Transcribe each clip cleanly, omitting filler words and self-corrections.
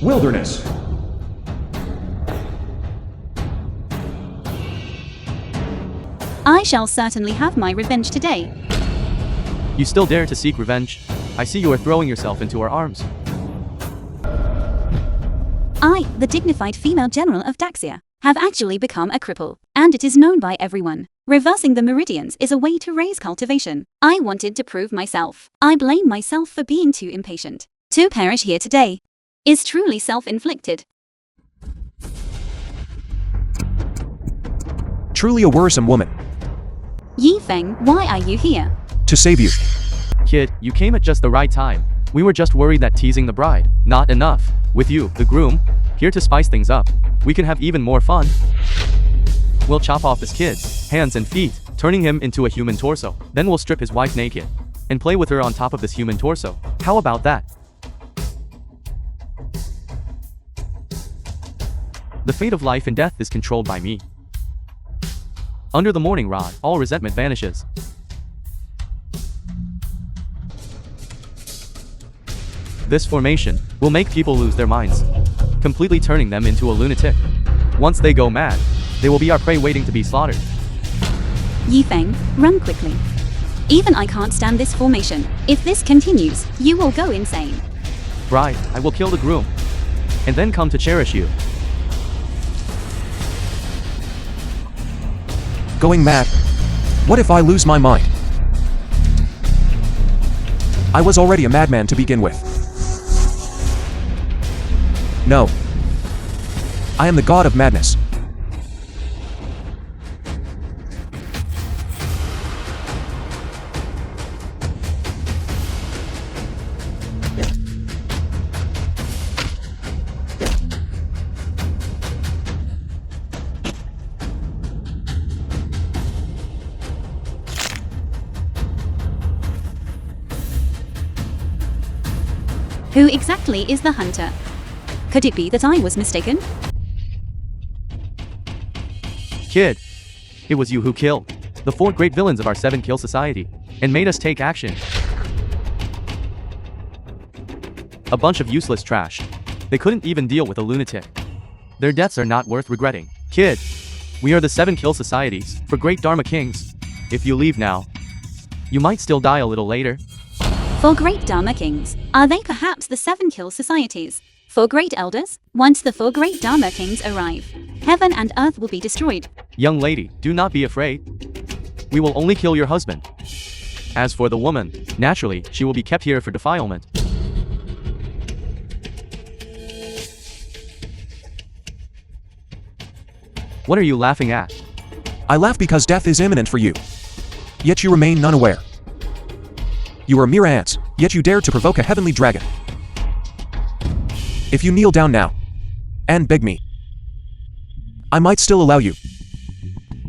Wilderness. I shall certainly have my revenge today. You still dare to seek revenge? I see you are throwing yourself into our arms. I, the dignified female general of Daxia, have actually become a cripple, and it is known by everyone. Reversing the meridians is a way to raise cultivation. I wanted to prove myself. I blame myself for being too impatient. To perish here today is truly self-inflicted. Truly a worrisome woman. Yi Feng, why are you here? To save you. Kid, you came at just the right time. We were just worried that teasing the bride, not enough. With you, the groom, here to spice things up, we can have even more fun. We'll chop off his kid's hands and feet, turning him into a human torso. Then we'll strip his wife naked and play with her on top of this human torso. How about that? The fate of life and death is controlled by me. Under the morning rod, all resentment vanishes. This formation will make people lose their minds, completely turning them into a lunatic. Once they go mad, they will be our prey waiting to be slaughtered. Yi Feng, run quickly. Even I can't stand this formation. If this continues, you will go insane. Bride, I will kill the groom, and then come to cherish you. Going mad? What if I lose my mind? I was already a madman to begin with. No. I am the god of madness. Who exactly is the hunter? Could it be that I was mistaken? Kid, it was you who killed the 4 great villains of our 7-kill society and made us take action. A bunch of useless trash. They couldn't even deal with a lunatic. Their deaths are not worth regretting. Kid, we are the 7-kill societies for great Dharma kings. If you leave now, you might still die a little later. 4 great Dharma kings. Are they perhaps the 7-kill societies? 4 great elders? Once the 4 great Dharma kings arrive, heaven and earth will be destroyed. Young lady, do not be afraid. We will only kill your husband. As for the woman, naturally, she will be kept here for defilement. What are you laughing at? I laugh because death is imminent for you. Yet you remain none aware. You are mere ants, yet you dare to provoke a heavenly dragon. If you kneel down now and beg me, I might still allow you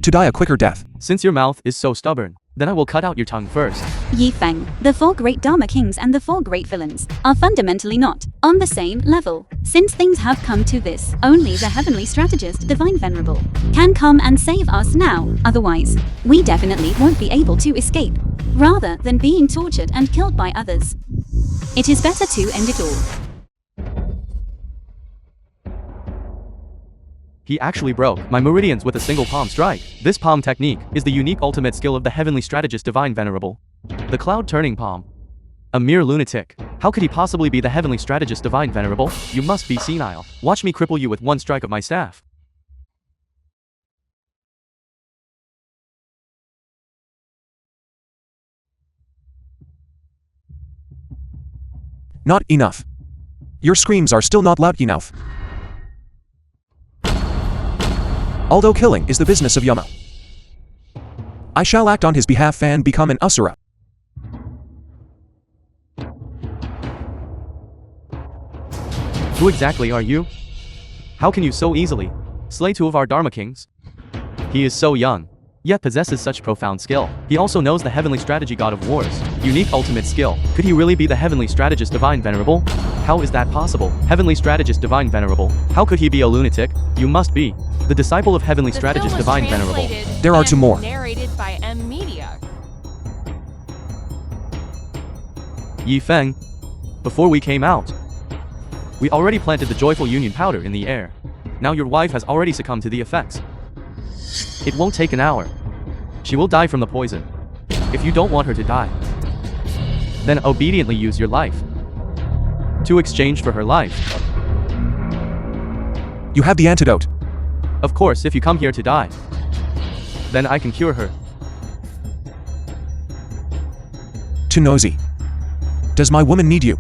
to die a quicker death. Since your mouth is so stubborn, then I will cut out your tongue first. Yi Feng, the 4 great Dharma kings and the 4 great villains are fundamentally not on the same level. Since things have come to this, only the heavenly strategist, Divine Venerable, can come and save us now. Otherwise, we definitely won't be able to escape, rather than being tortured and killed by others. It is better to end it all. He actually broke my meridians with a single palm strike. This palm technique is the unique ultimate skill of the heavenly strategist Divine Venerable. The cloud turning palm. A mere lunatic. How could he possibly be the heavenly strategist Divine Venerable? You must be senile. Watch me cripple you with one strike of my staff. Not enough. Your screams are still not loud enough. Although killing is the business of Yama, I shall act on his behalf and become an Asura. Who exactly are you? How can you so easily slay 2 of our Dharma kings? He is so young, yet possesses such profound skill. He also knows the heavenly strategy god of wars. Unique ultimate skill. Could he really be the heavenly strategist Divine Venerable? How is that possible? Heavenly strategist Divine Venerable. How could he be a lunatic? You must be the disciple of heavenly strategist Divine Venerable. There are 2 more. Narrated by M Media. Yi Feng. Before we came out, We already planted the joyful union powder in the air. Now your wife has already succumbed to the effects. It won't take an hour. She will die from the poison. If you don't want her to die, then obediently use your life to exchange for her life. You have the antidote. Of course, if you come here to die, then I can cure her. Too nosy. Does my woman need you?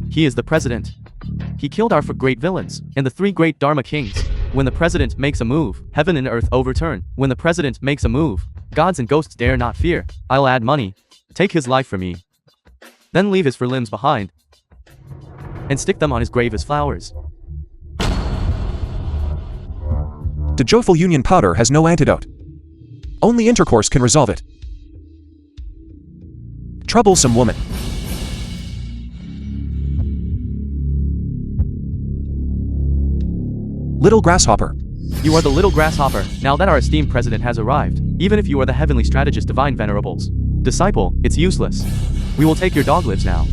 He is the president. He killed our 4 great villains and the 3 great Dharma kings. When the president makes a move, heaven and earth overturn. When the president makes a move, gods and ghosts dare not fear. I'll add money, take his life for me, then leave his 4 limbs behind, and stick them on his grave as flowers. The joyful union powder has no antidote. Only intercourse can resolve it. Troublesome woman. Little grasshopper. You are the little grasshopper, now that our esteemed president has arrived. Even if you are the heavenly strategist divine venerables disciple, it's useless. We will take your dog lives now.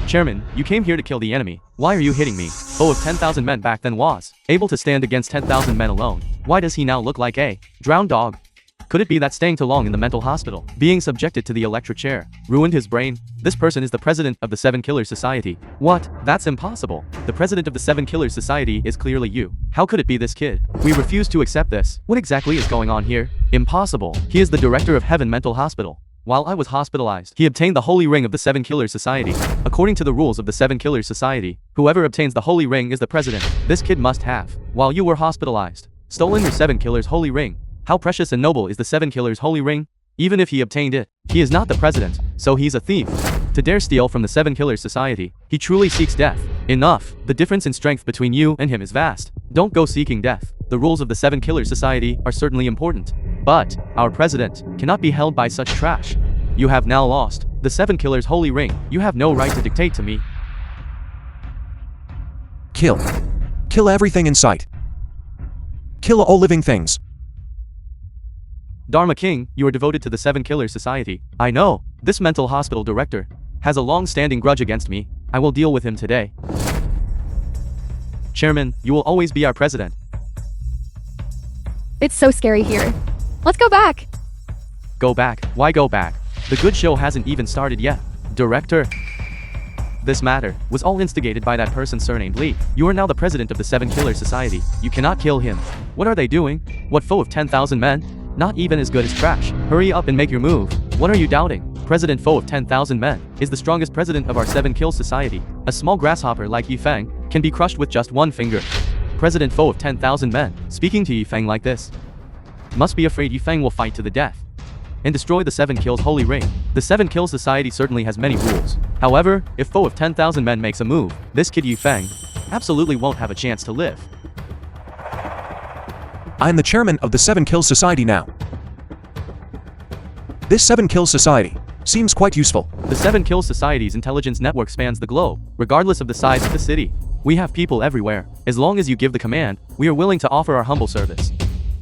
Chairman, you came here to kill the enemy. Why are you hitting me? Foe of 10,000 men back then was able to stand against 10,000 men alone. Why does he now look like a drowned dog? Could it be that staying too long in the mental hospital, being subjected to the electric chair, ruined his brain? This person is the president of the 7 Killers Society. What? That's impossible. The president of the 7 Killers Society is clearly you. How could it be this kid? We refuse to accept this. What exactly is going on here? Impossible. He is the director of Heaven Mental Hospital. While I was hospitalized, he obtained the Holy Ring of the 7 Killers Society. According to the rules of the 7 Killers Society, whoever obtains the Holy Ring is the president. This kid must have, while you were hospitalized, stolen your 7 Killers Holy Ring. How precious and noble is the 7 Killers Holy Ring? Even if he obtained it, he is not the president, so he's a thief. To dare steal from the 7 Killers Society, he truly seeks death. Enough. The difference in strength between you and him is vast. Don't go seeking death. The rules of the 7 Killers Society are certainly important, but our president cannot be held by such trash. You have now lost the 7 Killers Holy Ring. You have no right to dictate to me. Kill. Kill everything in sight. Kill all living things. Dharma King, you are devoted to the 7 Killers Society. I know. This mental hospital director has a long-standing grudge against me. I will deal with him today. Chairman, you will always be our president. It's so scary here. Let's go back. Go back? Why go back? The good show hasn't even started yet. Director. This matter was all instigated by that person surnamed Lee. You are now the president of the 7 Killers Society. You cannot kill him. What are they doing? What foe of 10,000 men? Not even as good as trash. Hurry up and make your move. What are you doubting? President Foe of 10,000 men is the strongest president of our 7 Kill Society. A small grasshopper like Yifeng can be crushed with just one finger. President Foe of 10,000 men, speaking to Yifeng like this, must be afraid Yifeng will fight to the death and destroy the 7 Kills Holy Ring. The 7 Kill Society certainly has many rules. However, if Foe of 10,000 men makes a move, this kid Yifeng absolutely won't have a chance to live. I'm the chairman of the 7 Kills Society now. This 7 Kills Society seems quite useful. The 7 Kills Society's intelligence network spans the globe, regardless of the size of the city. We have people everywhere. As long as you give the command, we are willing to offer our humble service.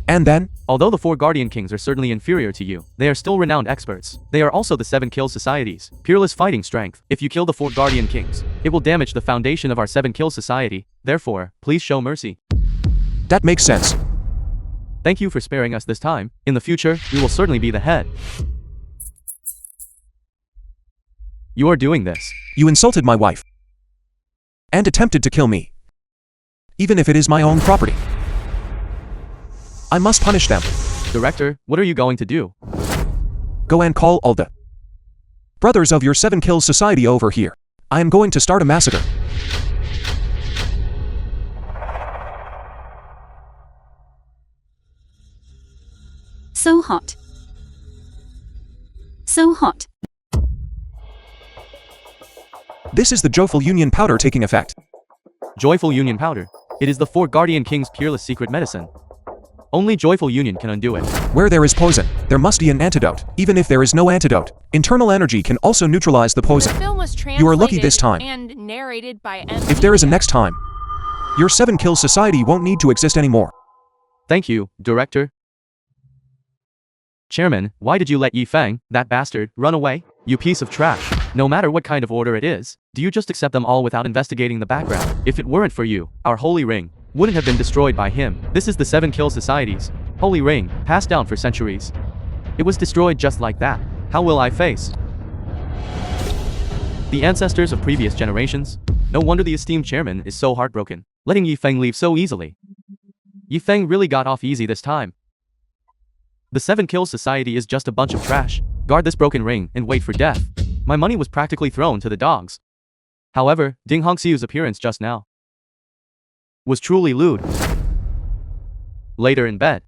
And then? Although the 4 Guardian Kings are certainly inferior to you, they are still renowned experts. They are also the 7 Kill Society's peerless fighting strength. If you kill the 4 Guardian Kings, it will damage the foundation of our 7 Kill Society. Therefore, please show mercy. That makes sense. Thank you for sparing us this time. In the future, we will certainly be the head. You are doing this. You insulted my wife. And attempted to kill me. Even if it is my own property. I must punish them. Director, what are you going to do? Go and call all the brothers of your 7 Kills Society over here. I am going to start a massacre. So hot. So hot. This is the Joyful Union powder taking effect. Joyful Union powder. It is the 4 Guardian Kings' peerless secret medicine. Only Joyful Union can undo it. Where there is poison, there must be an antidote. Even if there is no antidote, internal energy can also neutralize the poison. The film was You are lucky this time. and narrated by If there is a next time, Your 7 Kills Society won't need to exist anymore. Thank you, Director. Chairman, why did you let Yi Feng, that bastard, run away? You piece of trash. No matter what kind of order it is, do you just accept them all without investigating the background? If it weren't for you, our holy ring wouldn't have been destroyed by him. This is the 7 Kill Society's holy ring, passed down for centuries. It was destroyed just like that. How will I face the ancestors of previous generations? No wonder the esteemed chairman is so heartbroken, letting Yi Feng leave so easily. Yi Feng really got off easy this time. The 7 Kill Society is just a bunch of trash. Guard this broken ring and wait for death. My money was practically thrown to the dogs. However, Ding Hongxiu's appearance just now was truly lewd. Later in bed,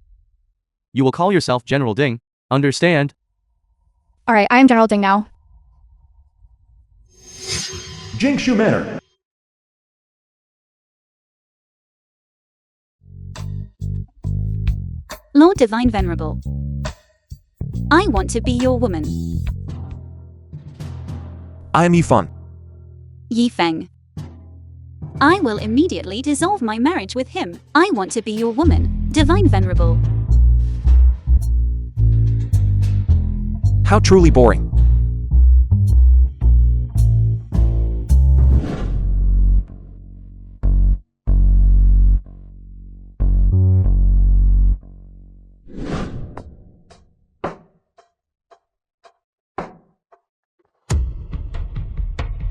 you will call yourself General Ding, understand? Alright, I am General Ding now. Jingshu Manor. Lord Divine Venerable, I want to be your woman. I am Yi Feng. Yi Feng, I will immediately dissolve my marriage with him. I want to be your woman, Divine Venerable. How truly boring.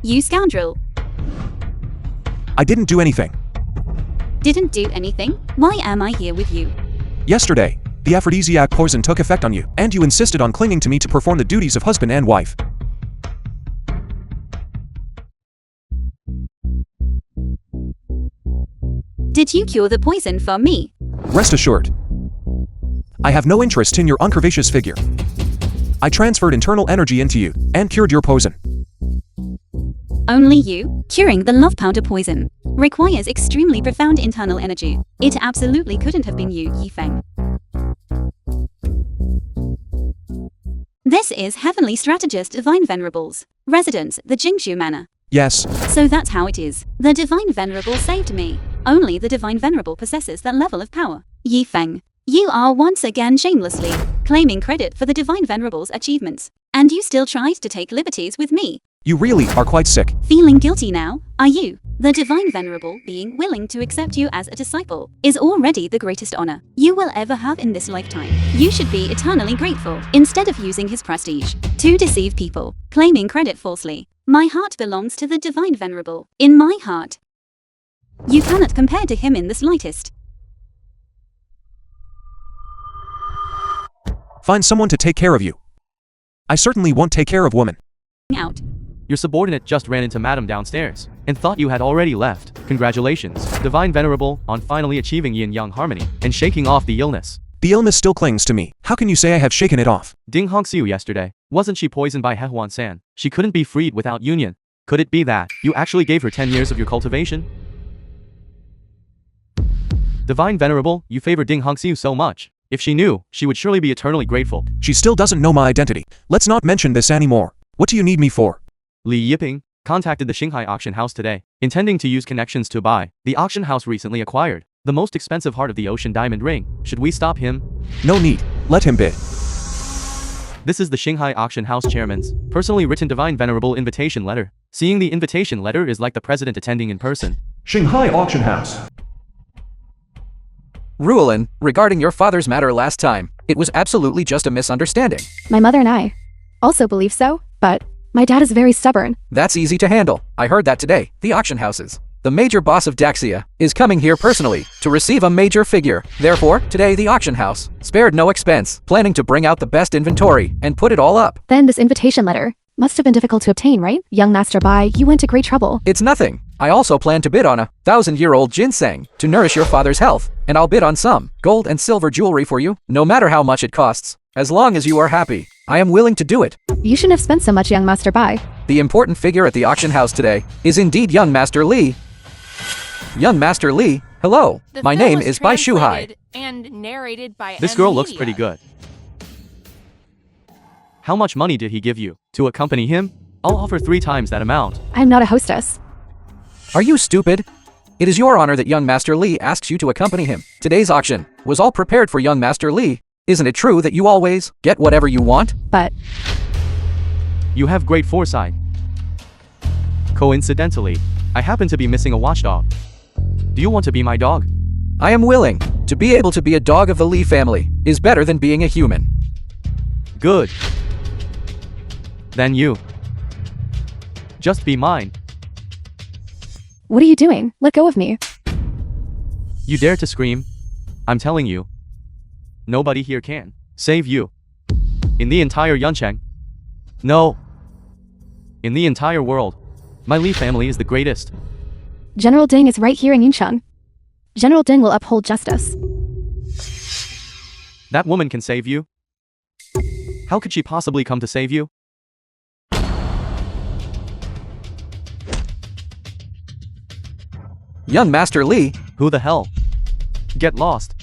You scoundrel. I didn't do anything. Didn't do anything? Why am I here with you? Yesterday, the aphrodisiac poison took effect on you, and you insisted on clinging to me to perform the duties of husband and wife. Did you cure the poison for me? Rest assured, I have no interest in your uncurvaceous figure. I transferred internal energy into you, and cured your poison. Only you? Curing the love powder poison requires extremely profound internal energy. It absolutely couldn't have been you, Yi Feng. This is Heavenly Strategist Divine Venerables. Residence, the Jingshu Manor. Yes, So that's how it is. The Divine Venerable saved me. Only the Divine Venerable possesses that level of power. Yi Feng, you are once again shamelessly claiming credit for the Divine Venerable's achievements. And you still tried to take liberties with me. you really are quite sick. Feeling guilty now, are you? The Divine Venerable being willing to accept you as a disciple is already the greatest honor you will ever have in this lifetime. You should be eternally grateful instead of using his prestige to deceive people, claiming credit falsely. My heart belongs to the Divine Venerable. In my heart, you cannot compare to him in the slightest. Find someone to take care of you. I certainly won't take care of women. Out. Your subordinate just ran into Madam downstairs and thought you had already left. Congratulations, Divine Venerable, on finally achieving yin-yang harmony and shaking off the illness. The illness still clings to me. How can you say I have shaken it off? Ding Hongxiu yesterday, wasn't she poisoned by He Huan-san? She couldn't be freed without union. Could it be that you actually gave her 10 years of your cultivation? Divine Venerable, you favor Ding Hongxiu so much. If she knew, she would surely be eternally grateful. She still doesn't know my identity. Let's not mention this anymore. What do you need me for? Li Yiping contacted the Shanghai auction house today, intending to use connections to buy the auction house recently acquired the most expensive Heart of the Ocean diamond ring. Should we stop him? No need. Let him bid. This is the Shanghai auction house chairman's personally written Divine Venerable invitation letter. Seeing the invitation letter is like the president attending in person. Shanghai Auction House. Ruolin, regarding your father's matter last time, it was absolutely just a misunderstanding. My mother and I also believe so, but my dad is very stubborn. That's easy to handle. I heard that today. The auction houses. The major boss of Daxia is coming here personally to receive a major figure. Therefore, today the auction house spared no expense, planning to bring out the best inventory and put it all up. Then this invitation letter must have been difficult to obtain, right? Young Master Bai, you went to great trouble. It's nothing. I also plan to bid on a 1,000-year-old ginseng to nourish your father's health, and I'll bid on some gold and silver jewelry for you, no matter how much it costs. As long as you are happy, I am willing to do it. You shouldn't have spent so much, Young Master Bai. The important figure at the auction house today is indeed Young Master Li. Young Master Li, hello. The My film name was is Bai Shuhai. translated and narrated by This M girl looks Media. pretty good. How much money did he give you to accompany him? I'll offer 3 times that amount. I'm not a hostess. Are you stupid? It is your honor that young Master Li asks you to accompany him. Today's auction was all prepared for young Master Li. Isn't it true that you always get whatever you want? But You have great foresight. Coincidentally, I happen to be missing a watchdog. Do you want to be my dog? I am willing. To be able to be a dog of the Li family is better than being a human. Good. Then you. Just be mine. what are you doing? Let go of me. You dare to scream? I'm telling you. Nobody here can save you. In the entire Yuncheng. No. In the entire world. My Li family is the greatest. General Ding is right here in Yuncheng. General Ding will uphold justice. That woman can save you? How could she possibly come to save you? Young Master Li, Who the hell? Get lost.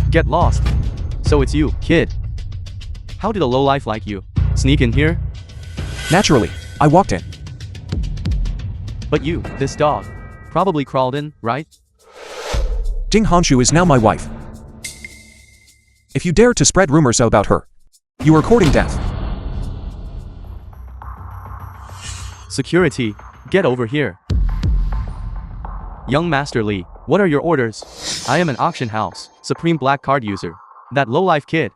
Get lost. So it's you, kid. How did a lowlife like you sneak in here? Naturally, I walked in. But you, this dog, probably crawled in, right? Ding Honshu is now my wife. If you dare to spread rumors about her, you are courting death. Security, get over here. Young Master Li, what are your orders? I am an auction house, supreme black card user. That lowlife kid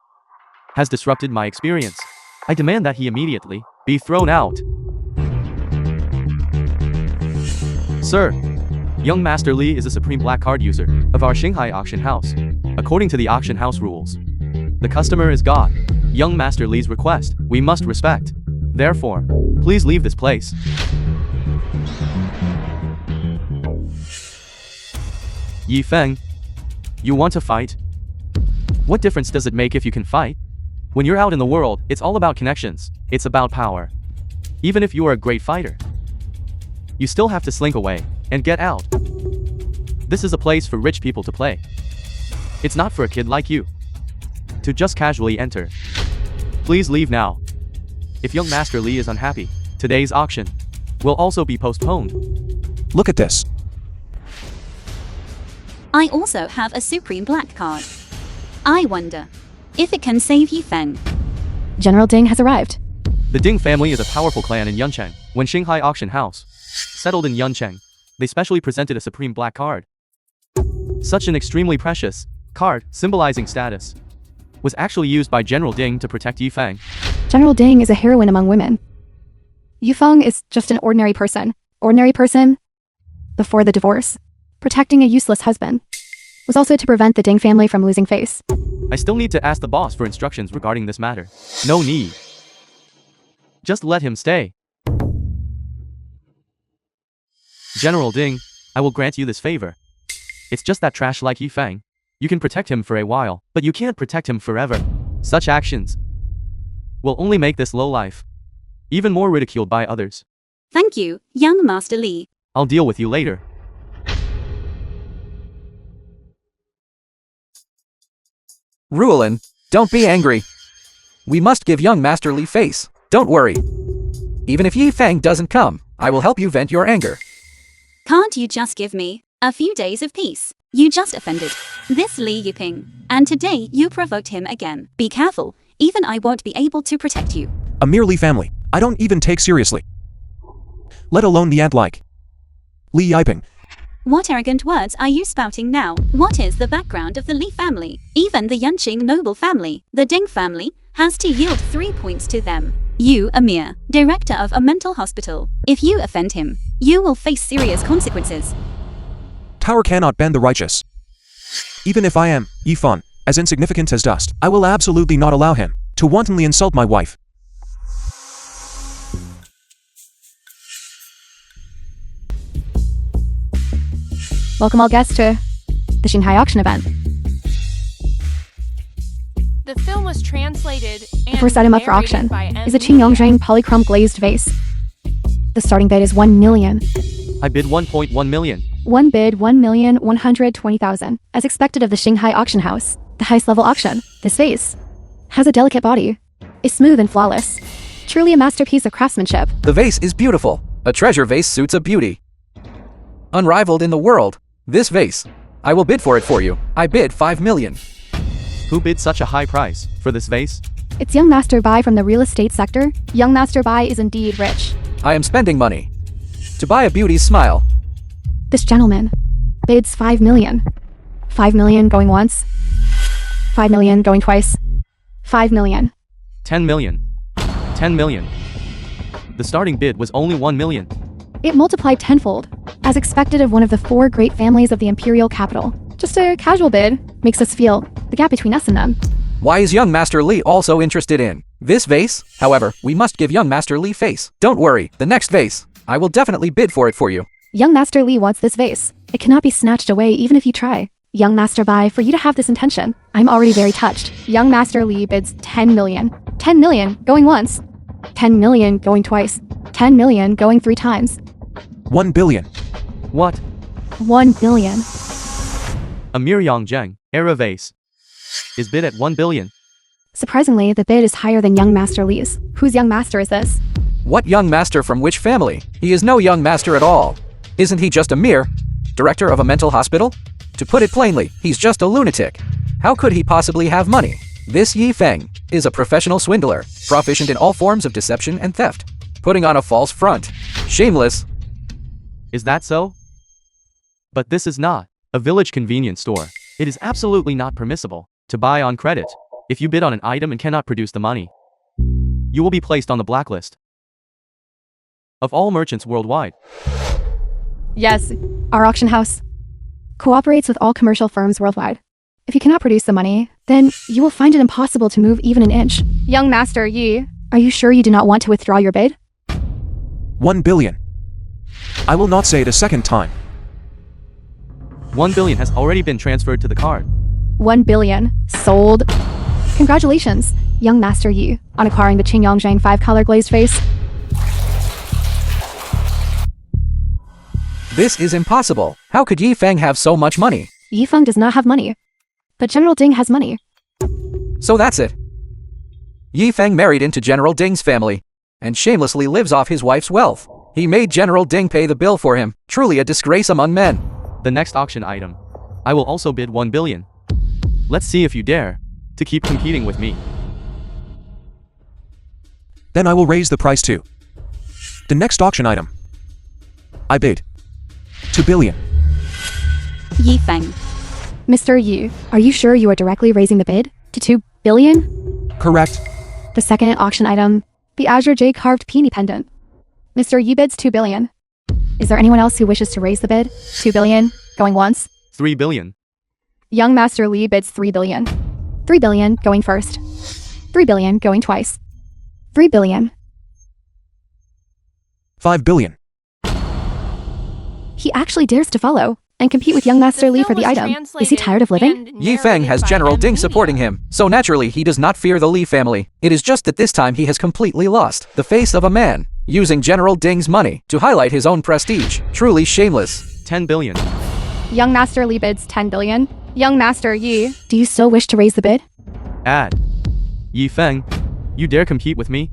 has disrupted my experience. I demand that he immediately be thrown out. Sir, young Master Li is a supreme black card user of our Shanghai auction house. According to the auction house rules, the customer is God. Young Master Li's request, we must respect. Therefore, please leave this place. Yi Feng, you want to fight? What difference does it make if you can fight? When you're out in the world, it's all about connections. It's about power. Even if you are a great fighter, you still have to slink away and get out. This is a place for rich people to play. It's not for a kid like you to just casually enter. Please leave now. If young Master Li is unhappy, today's auction will also be postponed. Look at this. I also have a supreme black card. I wonder if it can save Yi Feng. General Ding has arrived. The Ding family is a powerful clan in Yuncheng. When Shanghai Auction House settled in Yuncheng, they specially presented a supreme black card. Such an extremely precious card, symbolizing status, was actually used by General Ding to protect Yi Feng. General Ding is a heroine among women. Yu Feng is just an ordinary person. Ordinary person before the divorce. Protecting a useless husband was also to prevent the Ding family from losing face. I still need to ask the boss for instructions regarding this matter. No need. Just let him stay. General Ding, I will grant you this favor. It's just that trash like Yi Feng. You can protect him for a while, but you can't protect him forever. Such actions will only make this lowlife even more ridiculed by others. Thank you, young Master Li. I'll deal with you later. Ruolin, don't be angry. We must give young Master Li face. Don't worry. Even if Yi Feng doesn't come, I will help you vent your anger. Can't you just give me a few days of peace? You just offended this Li Yuping, and today you provoked him again. Be careful, even I won't be able to protect you. A merely family, I don't even take seriously. Let alone the ant-like Li Yiping. What arrogant words are you spouting now? What is the background of the Li family? Even the Yunqing noble family, the Ding family, has to yield 3 points to them. You, a mere director of a mental hospital. If you offend him, you will face serious consequences. Tower cannot bend the righteous. Even if I am, Yi Feng, as insignificant as dust, I will absolutely not allow him to wantonly insult my wife. Welcome all guests to the Shanghai auction event. The film was translated and The first item up for narrated auction by is a Qingyongzheng polychrome glazed vase. The starting bid is 1 million. I bid 1.1 million. One bid 1,120,000. As expected of the Shanghai auction house, the highest level auction, this vase has a delicate body, is smooth and flawless. Truly a masterpiece of craftsmanship. The vase is beautiful. A treasure vase suits a beauty. unrivaled in the world. This vase. I will bid for it for you. I bid 5 million. Who bid such a high price for this vase? It's young Master Bai from the real estate sector. Young Master Bai is indeed rich. I am spending money to buy a beauty's smile. This gentleman bids 5 million. 5 million going once. 5 million going twice. 5 million. 10 million. 10 million. The starting bid was only 1 million. It multiplied tenfold, as expected of one of the 4 great families of the imperial capital. Just a casual bid makes us feel the gap between us and them. Why is young Master Li also interested in this vase? However, we must give young Master Li face. Don't worry, the next vase. I will definitely bid for it for you. Young Master Li wants this vase. It cannot be snatched away even if you try. Young Master Bai, for you to have this intention, I'm already very touched. Young Master Li bids 10 million. 10 million going once. 10 million going twice. 10 million going 3 times. 1 billion. What? 1 billion. A mere Yongjeng era vase is bid at 1 billion. Surprisingly, the bid is higher than young Master Li's. Whose young master is this? What young master from which family? He is no young master at all. Isn't he just a mere director of a mental hospital? To put it plainly, he's just a lunatic. How could he possibly have money? This Yi Feng is a professional swindler, proficient in all forms of deception and theft, putting on a false front. Shameless. Is that so? But this is not a village convenience store. It is absolutely not permissible to buy on credit. If you bid on an item and cannot produce the money, you will be placed on the blacklist of all merchants worldwide. Yes, our auction house cooperates with all commercial firms worldwide. If you cannot produce the money, then you will find it impossible to move even an inch. Young Master Yi, are you sure you do not want to withdraw your bid? 1 billion. I will not say it a second time. 1 billion has already been transferred to the card. 1 billion. Sold. Congratulations, young Master Yi, on acquiring the Qingyongzhang 5-color glazed vase. This is impossible. How could Yi Feng have so much money? Yi Feng does not have money, but General Ding has money. So that's it. Yi Feng married into General Ding's family, and shamelessly lives off his wife's wealth. He made General Ding pay the bill for him. Truly a disgrace among men. The next auction item. I will also bid 1 billion. Let's see if you dare to keep competing with me. Then I will raise the price too. The next auction item. I bid 2 billion. Yi Feng. Mr. Yi, are you sure you are directly raising the bid to 2 billion? Correct. The second auction item, the Azure J carved peony pendant. Mr. Yi bids 2 billion. Is there anyone else who wishes to raise the bid? 2 billion, going once. 3 billion. Young Master Li bids 3 billion. 3 billion, going first. 3 billion, going twice. 3 billion. 5 billion. He actually dares to follow and compete with young Master Li for the item. Is he tired of living? Yi Feng has General Ding supporting him, so naturally he does not fear the Li family. It is just that this time he has completely lost the face of a man, using General Ding's money to highlight his own prestige. Truly shameless. 10 billion. Young Master Li bids 10 billion. Young Master Yi, do you still wish to raise the bid? Add. Yi Feng, you dare compete with me?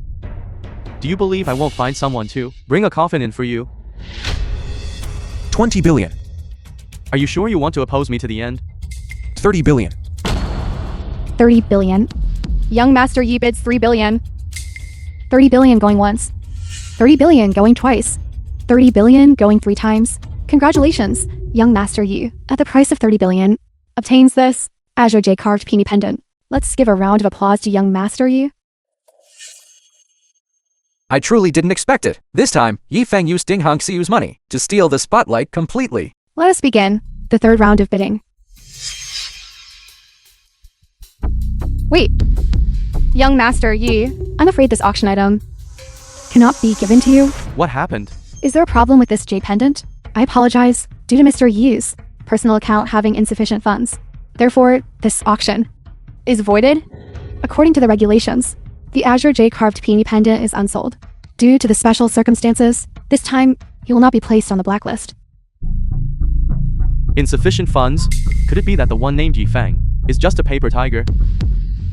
Do you believe I won't find someone to bring a coffin in for you? 20 billion. Are you sure you want to oppose me to the end? 30 billion. 30 billion. Young Master Yi bids 3 billion. 30 billion going once. 30 billion going twice. 30 billion going 3 times. Congratulations, young Master Yi, at the price of 30 billion, obtains this Azure J carved peony pendant. Let's give a round of applause to young Master Yi. I truly didn't expect it. This time, Yi Feng used Ding Hongxiu's money to steal the spotlight completely. Let us begin the third round of bidding. Wait, young Master Yi, I'm afraid this auction item cannot be given to you. What happened? Is there a problem with this J pendant? I apologize, due to Mr. Yi's personal account having insufficient funds. Therefore, this auction is voided. According to the regulations, the Azure J carved peony pendant is unsold. Due to the special circumstances, this time, he will not be placed on the blacklist. Insufficient funds? Could it be that the one named Yi Feng is just a paper tiger?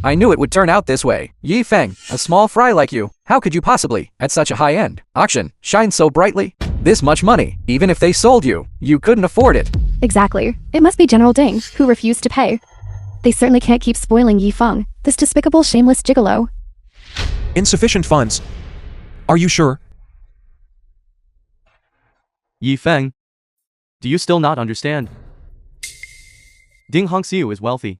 I knew it would turn out this way. Yi Feng, a small fry like you, how could you possibly, at such a high-end auction, shine so brightly? This much money, even if they sold you, you couldn't afford it. Exactly. It must be General Ding, who refused to pay. They certainly can't keep spoiling Yi Feng, this despicable, shameless gigolo. Insufficient funds. Are you sure? Yi Feng, do you still not understand? Ding Hongxiu is wealthy.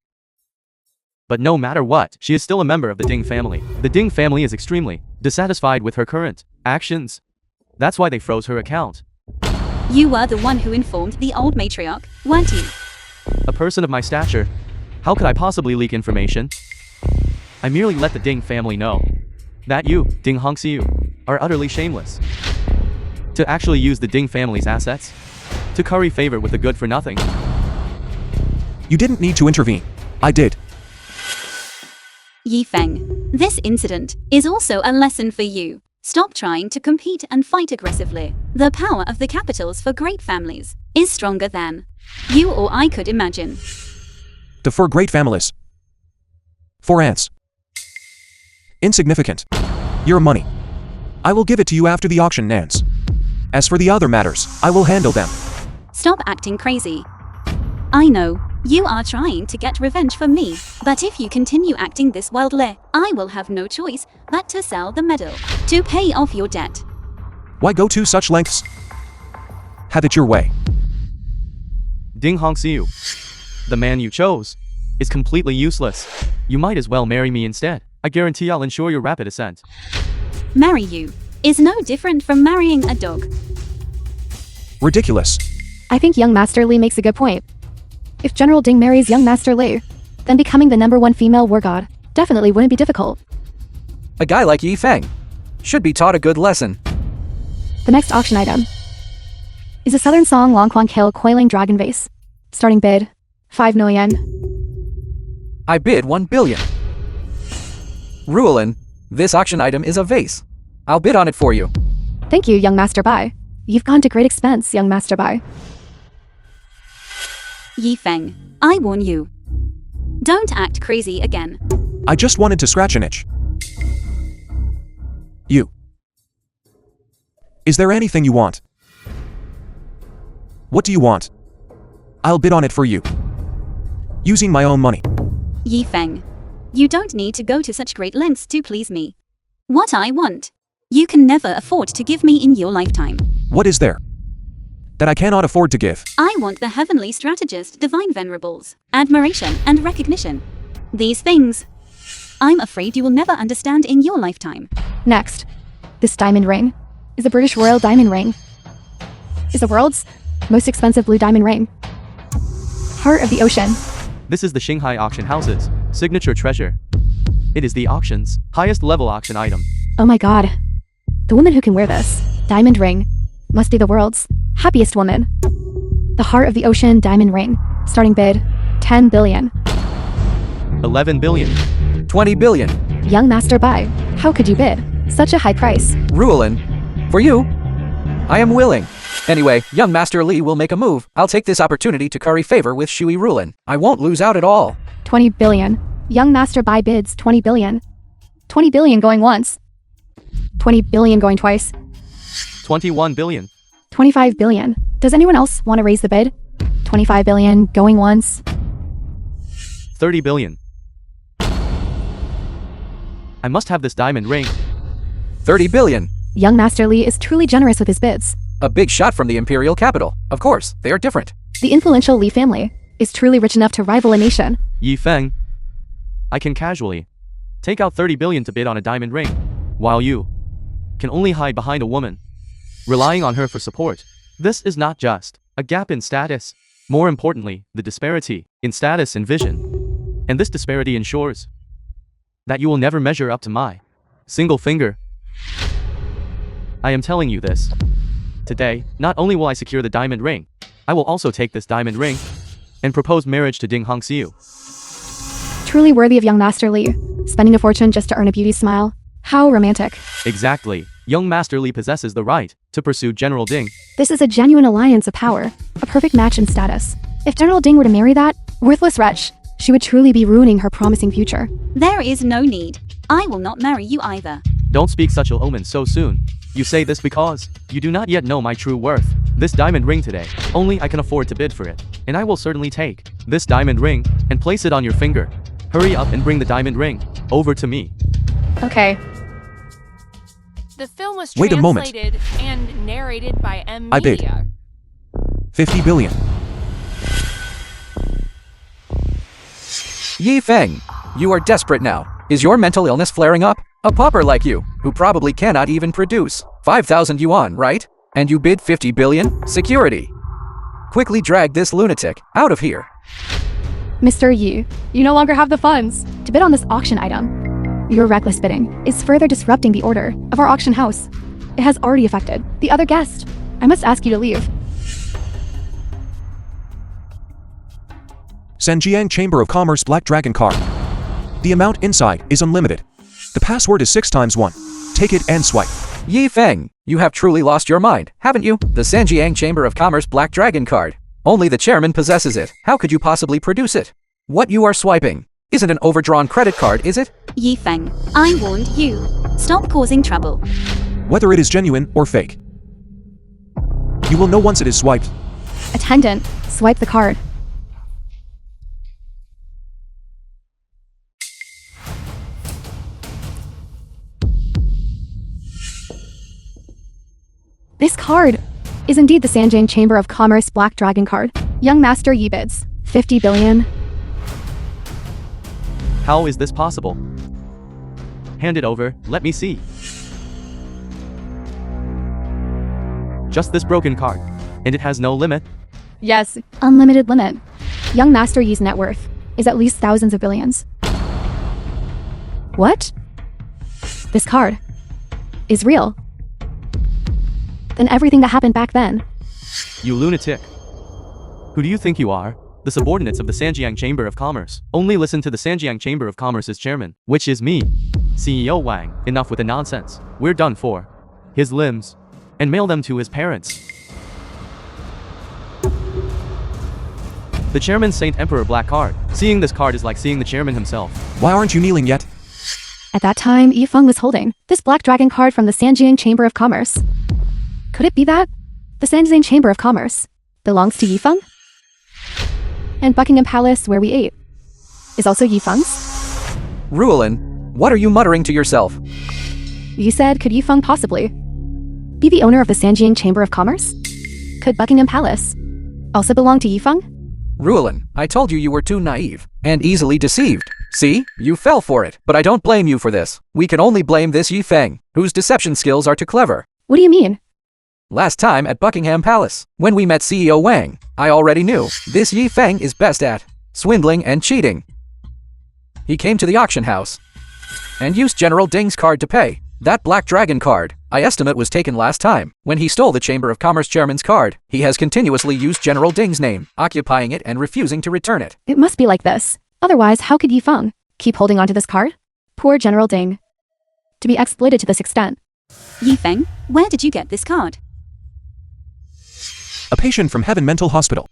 But no matter what, she is still a member of the Ding family. The Ding family is extremely dissatisfied with her current actions. That's why they froze her account. You were the one who informed the old matriarch, weren't you? A person of my stature, how could I possibly leak information? I merely let the Ding family know that you, Ding Hongxiu, are utterly shameless. To actually use the Ding family's assets to curry favor with the good for nothing. You didn't need to intervene. I did. Yi Feng, this incident is also a lesson for you. Stop trying to compete and fight aggressively. The power of the capitals for great families is stronger than you or I could imagine. The four great families. 4 ants. Insignificant. Your money. I will give it to you after the auction, Nance. As for the other matters, I will handle them. Stop acting crazy. I know, you are trying to get revenge for me, but if you continue acting this wildly, I will have no choice but to sell the medal to pay off your debt. Why go to such lengths? Have it your way. Ding Hongxiu, the man you chose, is completely useless. You might as well marry me instead. I guarantee I'll ensure your rapid ascent. Marry you is no different from marrying a dog. Ridiculous. I think young Master Li makes a good point. If General Ding marries young Master Li, then becoming the #1 female war god definitely wouldn't be difficult. A guy like Yi Feng should be taught a good lesson. The next auction item is a Southern Song Longquan Kill Coiling Dragon Vase. Starting bid, 5 million. I bid 1 billion. Ruolin, this auction item is a vase. I'll bid on it for you. Thank you, young Master Bai. You've gone to great expense, young Master Bai. Yi Feng, I warn you. Don't act crazy again. I just wanted to scratch an itch. You. Is there anything you want? What do you want? I'll bid on it for you. Using my own money. Yi Feng, you don't need to go to such great lengths to please me. What I want, you can never afford to give me in your lifetime. What is there that I cannot afford to give? I want the heavenly strategist divine venerables, admiration and recognition. These things, I'm afraid you will never understand in your lifetime. Next, this diamond ring is a British Royal diamond ring. Is the world's most expensive blue diamond ring. Heart of the ocean. This is the Shanghai Auction House's signature treasure. It is the auction's highest level auction item. Oh my god. The woman who can wear this diamond ring must be the world's happiest woman. The Heart of the Ocean diamond ring. Starting bid, 10 billion. 11 billion. 20 billion. Young Master Bai, how could you bid such a high price? Ruolin, for you, I am willing. Anyway, young Master Li will make a move. I'll take this opportunity to curry favor with Shuy Ruolin. I won't lose out at all. 20 billion. Young Master Bai bids 20 billion. 20 billion going once. 20 billion going twice. 21 billion. 25 billion. Does anyone else want to raise the bid? 25 billion going once. 30 billion. I must have this diamond ring. 30 billion. Young Master Li is truly generous with his bids. A big shot from the imperial capital. Of course, they are different. The influential Li family is truly rich enough to rival a nation. Yi Feng, I can casually take out 30 billion to bid on a diamond ring, while you can only hide behind a woman, relying on her for support. This is not just a gap in status. More importantly, the disparity in status and vision. And this disparity ensures that you will never measure up to my single finger. I am telling you this. Today, not only will I secure the diamond ring, I will also take this diamond ring and propose marriage to Ding Hongxiu. Truly worthy of young Master Li, spending a fortune just to earn a beauty smile. How romantic. Exactly. Young Master Li possesses the right to pursue General Ding. This is a genuine alliance of power, a perfect match in status. If General Ding were to marry that worthless wretch, She would truly be ruining her promising future. There is no need. I will not marry you either. Don't speak such ill omens so soon. You say this because you do not yet know my true worth. This diamond ring today, only I can afford to bid for it. And I will certainly take this diamond ring and place it on your finger. Hurry up and bring the diamond ring over to me. Okay. The film was Wait a moment. translated and narrated by M. I bid. Media. 50 billion. Yi Feng, you are desperate now. Is your mental illness flaring up? A pauper like you, who probably cannot even produce 5,000 yuan, right? And you bid 50 billion? Security. Quickly drag this lunatic out of here. Mr. Yi, you no longer have the funds to bid on this auction item. Your reckless bidding is further disrupting the order of our auction house. It has already affected the other guest. I must ask you to leave. Sanjiang Chamber of Commerce Black Dragon card. The amount inside is unlimited. The password is 6 times 1. Take it and swipe. Yi Feng, you have truly lost your mind, haven't you? The Sanjiang Chamber of Commerce Black Dragon card. Only the chairman possesses it. How could you possibly produce it? What you are swiping isn't an overdrawn credit card, is it? Yi Feng, I warned you. Stop causing trouble. Whether it is genuine or fake. You will know once it is swiped. Attendant, swipe the card. This card is indeed the Sanjiang Chamber of Commerce Black Dragon card. Young Master Yi bids 50 billion. How is this possible? Hand it over, let me see. Just this broken card. And it has no limit? Yes, unlimited limit. Young Master Yi's net worth is at least thousands of billions. What? This card is real. Then everything that happened back then. You lunatic. Who do you think you are? The subordinates of the Sanjiang Chamber of Commerce. Only listen to the Sanjiang Chamber of Commerce's chairman, which is me. CEO Wang, enough with the nonsense. We're done for. His limbs. And mail them to his parents. The chairman's Saint Emperor Black card. Seeing this card is like seeing the chairman himself. Why aren't you kneeling yet? At that time, Yi Feng was holding this Black Dragon card from the Sanjiang Chamber of Commerce. Could it be that the Sanjiang Chamber of Commerce belongs to Yi Feng? And Buckingham Palace, where we ate, is also Yi Feng's? Ruolin, what are you muttering to yourself? You said, could Yi Feng possibly be the owner of the Sanjiang Chamber of Commerce? Could Buckingham Palace also belong to Yi Feng? Ruolin, I told you you were too naive and easily deceived. See, you fell for it. But I don't blame you for this. We can only blame this Yi Feng, whose deception skills are too clever. What do you mean? Last time at Buckingham Palace, when we met CEO Wang, I already knew this Yi Feng is best at swindling and cheating. He came to the auction house and used General Ding's card to pay. That Black Dragon card, I estimate, was taken last time when he stole the Chamber of Commerce chairman's card. He has continuously used General Ding's name, occupying it and refusing to return it. It must be like this. Otherwise, how could Yi Feng keep holding onto this card? Poor General Ding. To be exploited to this extent. Yi Feng, where did you get this card? A patient from Heaven Mental Hospital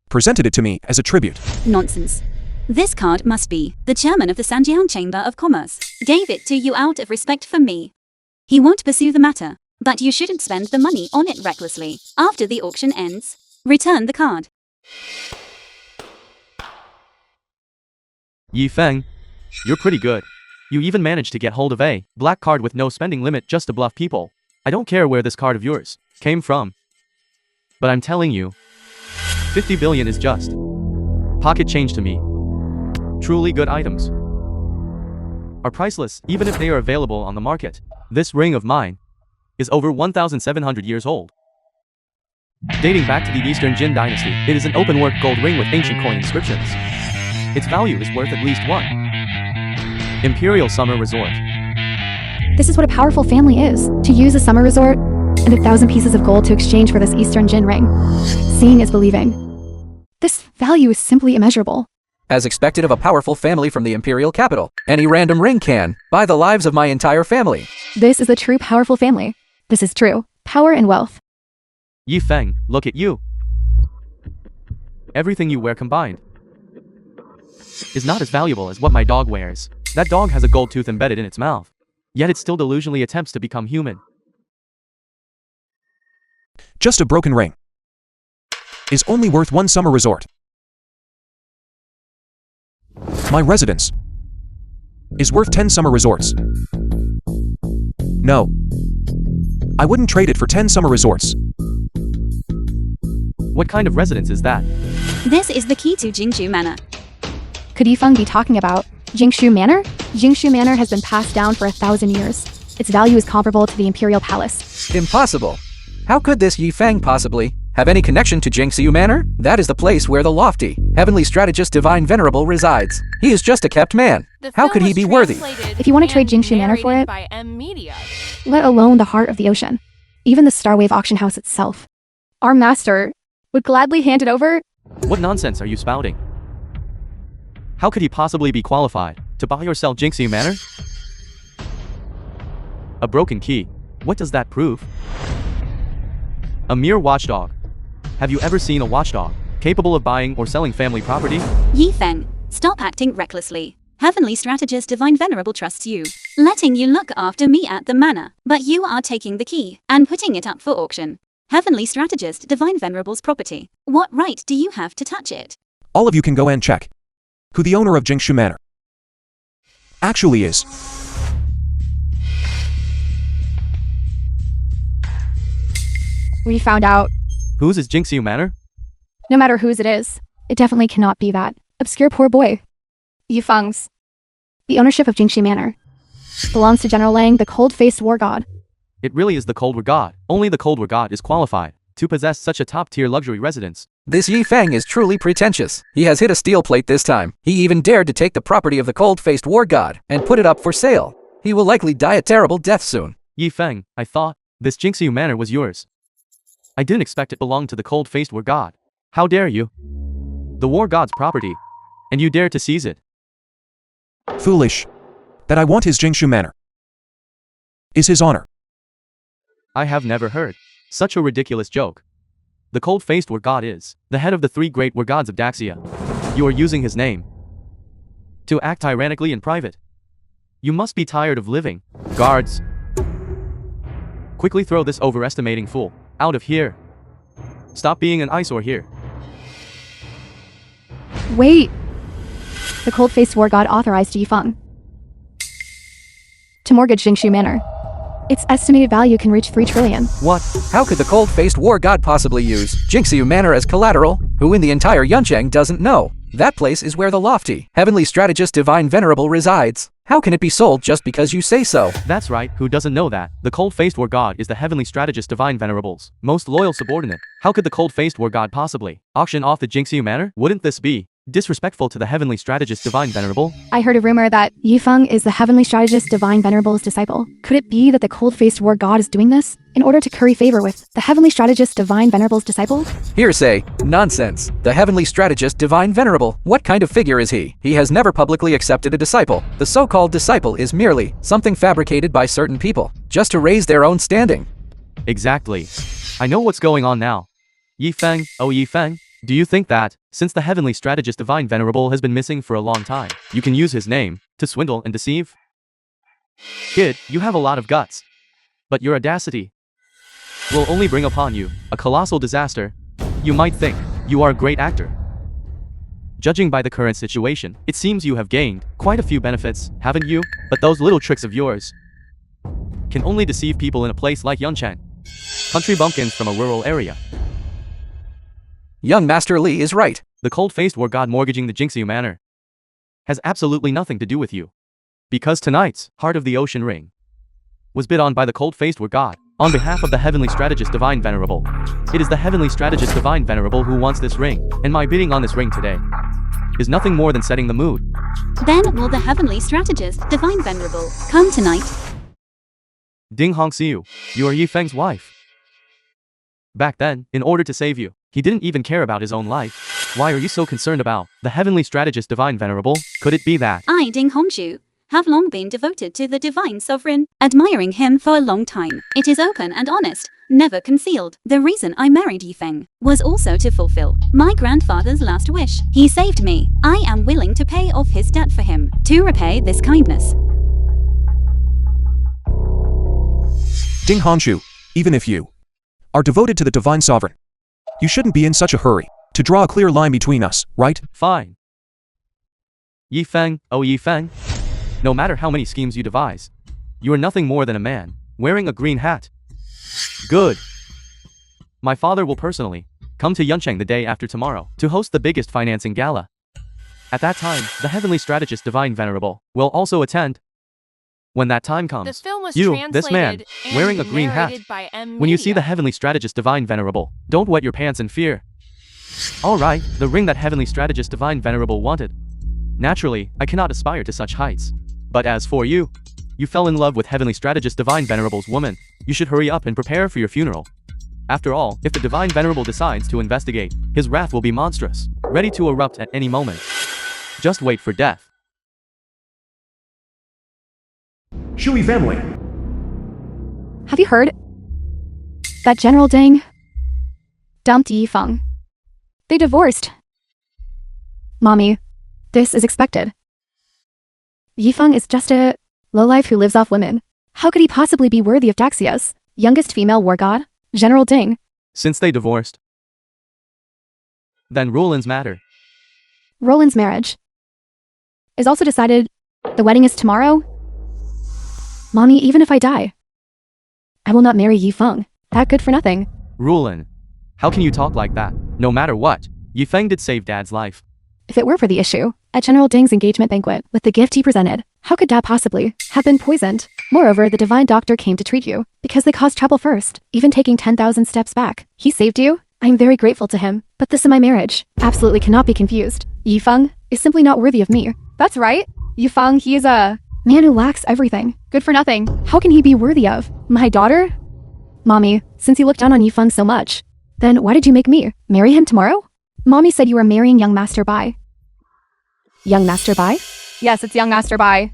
presented it to me as a tribute. Nonsense. This card must be the chairman of the Sanjiang Chamber of Commerce. Gave it to you out of respect for me. He won't pursue the matter, but you shouldn't spend the money on it recklessly. After the auction ends, return the card. Yi Feng, you're pretty good. You even managed to get hold of a black card with no spending limit just to bluff people. I don't care where this card of yours came from. But I'm telling you, 50 billion is just pocket change to me. Truly good items are priceless, even if they are available on the market. This ring of mine is over 1,700 years old. Dating back to the Eastern Jin dynasty, it is an open-work gold ring with ancient coin inscriptions. Its value is worth at least 1 Imperial Summer Resort. This is what a powerful family is. To use a summer resort and 1,000 pieces of gold to exchange for this Eastern Jin ring. Seeing is believing. This value is simply immeasurable. As expected of a powerful family from the imperial capital, any random ring can buy the lives of my entire family. This is a true powerful family. This is true. Power and wealth. Yi Feng, look at you. Everything you wear combined. is not as valuable as what my dog wears. That dog has a gold tooth embedded in its mouth. Yet it still delusionally attempts to become human. Just a broken ring is only worth one summer resort. My residence is worth 10 summer resorts. No. I wouldn't trade it for 10 summer resorts. What kind of residence is that? This is the key to Jingshu Manor. Could Yifeng be talking about Jingshu Manor? Jingshu Manor has been passed down for 1,000 years. Its value is comparable to the Imperial Palace. Impossible. How could this Yifeng possibly have any connection to Jingshu Manor? That is the place where the lofty, heavenly strategist Divine Venerable resides. He is just a kept man. The How film could he was be worthy? translated If you want to trade and Jingshu Manor for narrated it- by M Media. Let alone the heart of the ocean. Even the Starwave auction house itself. Our master would gladly hand it over. What nonsense are you spouting? How could he possibly be qualified to buy or sell Jingshu Manor? A broken key. What does that prove? A mere watchdog. Have you ever seen a watchdog capable of buying or selling family property? Yifeng, stop acting recklessly. Heavenly Strategist Divine Venerable trusts you, letting you look after me at the manor, but you are taking the key and putting it up for auction. Heavenly Strategist Divine Venerable's property. What right do you have to touch it? All of you can go and check who the owner of Jingshu Manor actually is. We found out, Whose is Jingshu Manor? no matter whose it is, it definitely cannot be that obscure poor boy. Yifeng's. The ownership of Jingshu Manor belongs to General Lang, the cold-faced war god. It really is the Cold War God. Only the Cold War God is qualified to possess such a top-tier luxury residence. This Yifeng is truly pretentious. He has hit a steel plate this time. He even dared to take the property of the cold-faced war god and put it up for sale. He will likely die a terrible death soon. Yifeng, I thought this Jingshu Manor was yours. I didn't expect it belonged to the cold-faced war god. How dare you? The war god's property, and you dare to seize it. Foolish. That I want his Jingshu Manor is his honor. I have never heard such a ridiculous joke. The cold-faced war god is the head of the three great war gods of Daxia. You are using his name to act tyrannically in private. You must be tired of living. Guards, quickly throw this overestimating fool out of here. Stop being an eyesore here. Wait! The cold-faced war god authorized Yifeng to mortgage Jingshu Manor. Its estimated value can reach 3 trillion. What? How could the cold-faced war god possibly use Jingshu Manor as collateral? Who in the entire Yuncheng doesn't know? That place is where the lofty, heavenly strategist Divine Venerable resides. How can it be sold just because you say so? That's right, who doesn't know that? The cold-faced war god is the heavenly strategist Divine Venerable's most loyal subordinate. How could the cold-faced war god possibly auction off the Jingshu Manor? Wouldn't this be disrespectful to the heavenly strategist Divine Venerable? I heard a rumor that Yifeng is the heavenly strategist Divine Venerable's disciple. Could it be that the cold-faced war god is doing this in order to curry favor with the heavenly strategist Divine Venerable's disciple? Hearsay. Nonsense. The heavenly strategist Divine Venerable. What kind of figure is he? He has never publicly accepted a disciple. The so-called disciple is merely something fabricated by certain people, just to raise their own standing. Exactly. I know what's going on now. Yifeng, oh Yifeng, do you think that, since the heavenly strategist Divine Venerable has been missing for a long time, you can use his name to swindle and deceive? Kid, you have a lot of guts. But your audacity will only bring upon you a colossal disaster. You might think you are a great actor. Judging by the current situation, it seems you have gained quite a few benefits, haven't you? But those little tricks of yours can only deceive people in a place like Yuncheng. Country bumpkins from a rural area. Young Master Li is right. The cold-faced war god mortgaging the Jingshu Manor has absolutely nothing to do with you. Because tonight's Heart of the Ocean ring was bid on by the cold-faced war god on behalf of the heavenly strategist Divine Venerable. It is the heavenly strategist Divine Venerable who wants this ring, and my bidding on this ring today is nothing more than setting the mood. Then will the heavenly strategist Divine Venerable come tonight? Ding Hong Siu, you are Yifeng's wife. Back then, in order to save you, he didn't even care about his own life. Why are you so concerned about the heavenly strategist Divine Venerable? Could it be that I Ding Hongju have long been devoted to the divine sovereign, admiring him for a long time. It is open and honest, never concealed. The reason I married Yifeng was also to fulfill my grandfather's last wish. He saved me. I am willing to pay off his debt for him. To repay this kindness. Ding Honshu, even if you are devoted to the divine sovereign, you shouldn't be in such a hurry to draw a clear line between us, right? Fine. Yifeng, oh Yifeng. No matter how many schemes you devise, you are nothing more than a man wearing a green hat. Good. My father will personally come to Yuncheng the day after tomorrow to host the biggest financing gala. At that time, the heavenly strategist Divine Venerable will also attend. When that time comes, The film was you, translated this man, and wearing a green hat, narrated by M. when you see the Media. heavenly strategist Divine Venerable, don't wet your pants in fear. Alright, the ring that heavenly strategist Divine Venerable wanted. Naturally, I cannot aspire to such heights. But as for you, you fell in love with heavenly strategist Divine Venerable's woman. You should hurry up and prepare for your funeral. After all, if the Divine Venerable decides to investigate, his wrath will be monstrous, ready to erupt at any moment. Just wait for death. Shuy family. Have you heard? That General Ding dumped Yifeng. They divorced. Mommy, this is expected. Yifeng is just a lowlife who lives off women. How could he possibly be worthy of Daxia's youngest female war god, General Ding? Since they divorced, then Roland's matter. Roland's marriage is also decided. The wedding is tomorrow. Mommy, even if I die, I will not marry Yifeng. That good for nothing. Roland, how can you talk like that? No matter what, Yifeng did save Dad's life. If it were for the issue, at General Ding's engagement banquet, with the gift he presented, how could Dad possibly have been poisoned? Moreover, the divine doctor came to treat you, because they caused trouble first, even taking 10,000 steps back. He saved you? I am very grateful to him, but this and my marriage absolutely cannot be confused. Yifeng is simply not worthy of me. That's right. Yifeng, he is a man who lacks everything. Good for nothing. How can he be worthy of my daughter? Mommy, since you looked down on Yifeng so much, then why did you make me marry him tomorrow? Mommy said you were marrying young Master Bai. Young Master Bai? Yes, it's young Master Bai.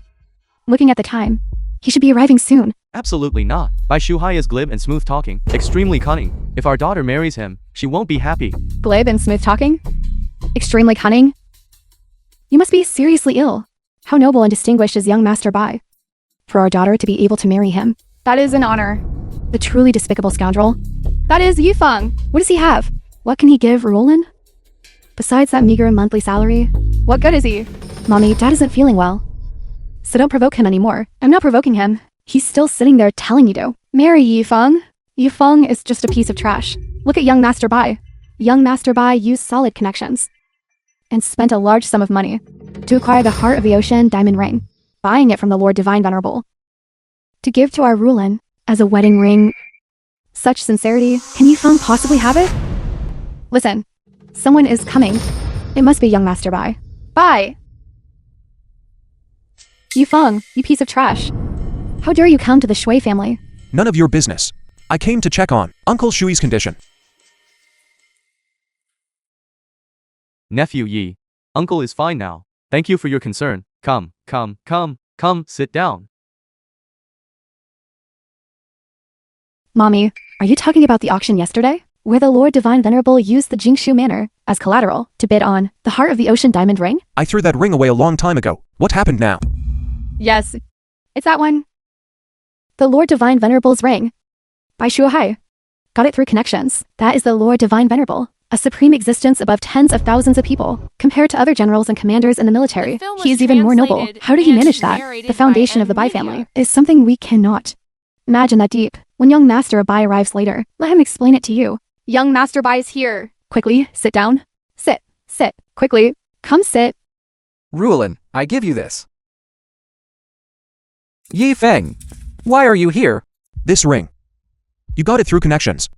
Looking at the time, he should be arriving soon. Absolutely not. Bai Shuhai is glib and smooth talking, extremely cunning. If our daughter marries him, she won't be happy. Glib and smooth talking? Extremely cunning? You must be seriously ill. How noble and distinguished is young Master Bai. For our daughter to be able to marry him. That is an honor. The truly despicable scoundrel. That is Yifeng. What does he have? What can he give Roland? Besides that meager monthly salary, what good is he? Mommy, Dad isn't feeling well. So don't provoke him anymore. I'm not provoking him. He's still sitting there telling you to marry Yifeng. Yifeng is just a piece of trash. Look at young Master Bai. Young Master Bai used solid connections and spent a large sum of money to acquire the Heart of the Ocean diamond ring, buying it from the Lord Divine Venerable to give to our Rulin as a wedding ring. Such sincerity, can Yifeng possibly have it? Listen, someone is coming. It must be young Master Bai. Bai! Yifeng, you piece of trash. How dare you come to the Shui family? None of your business. I came to check on Uncle Shui's condition. Nephew Yi, Uncle is fine now. Thank you for your concern. Come, sit down. Mommy, are you talking about the auction yesterday? Where the Lord Divine Venerable used the Jingshu Manor as collateral to bid on the Heart of the Ocean diamond ring? I threw that ring away a long time ago. What happened now? Yes, it's that one. The Lord Divine Venerable's ring. By Shuhai. Got it through connections. That is the Lord Divine Venerable, a supreme existence above tens of thousands of people. Compared to other generals and commanders in the military, The film was he is even more noble. translated How did he and manage that? narrated The foundation by of the Bai M. family Media. is something we cannot imagine that deep. When young Master Bai arrives later, let him explain it to you. Young Master Bai is here. Quickly, sit down. Sit. Quickly, come sit. Rulin, I give you this. Yifeng, why are you here? This ring. You got it through connections.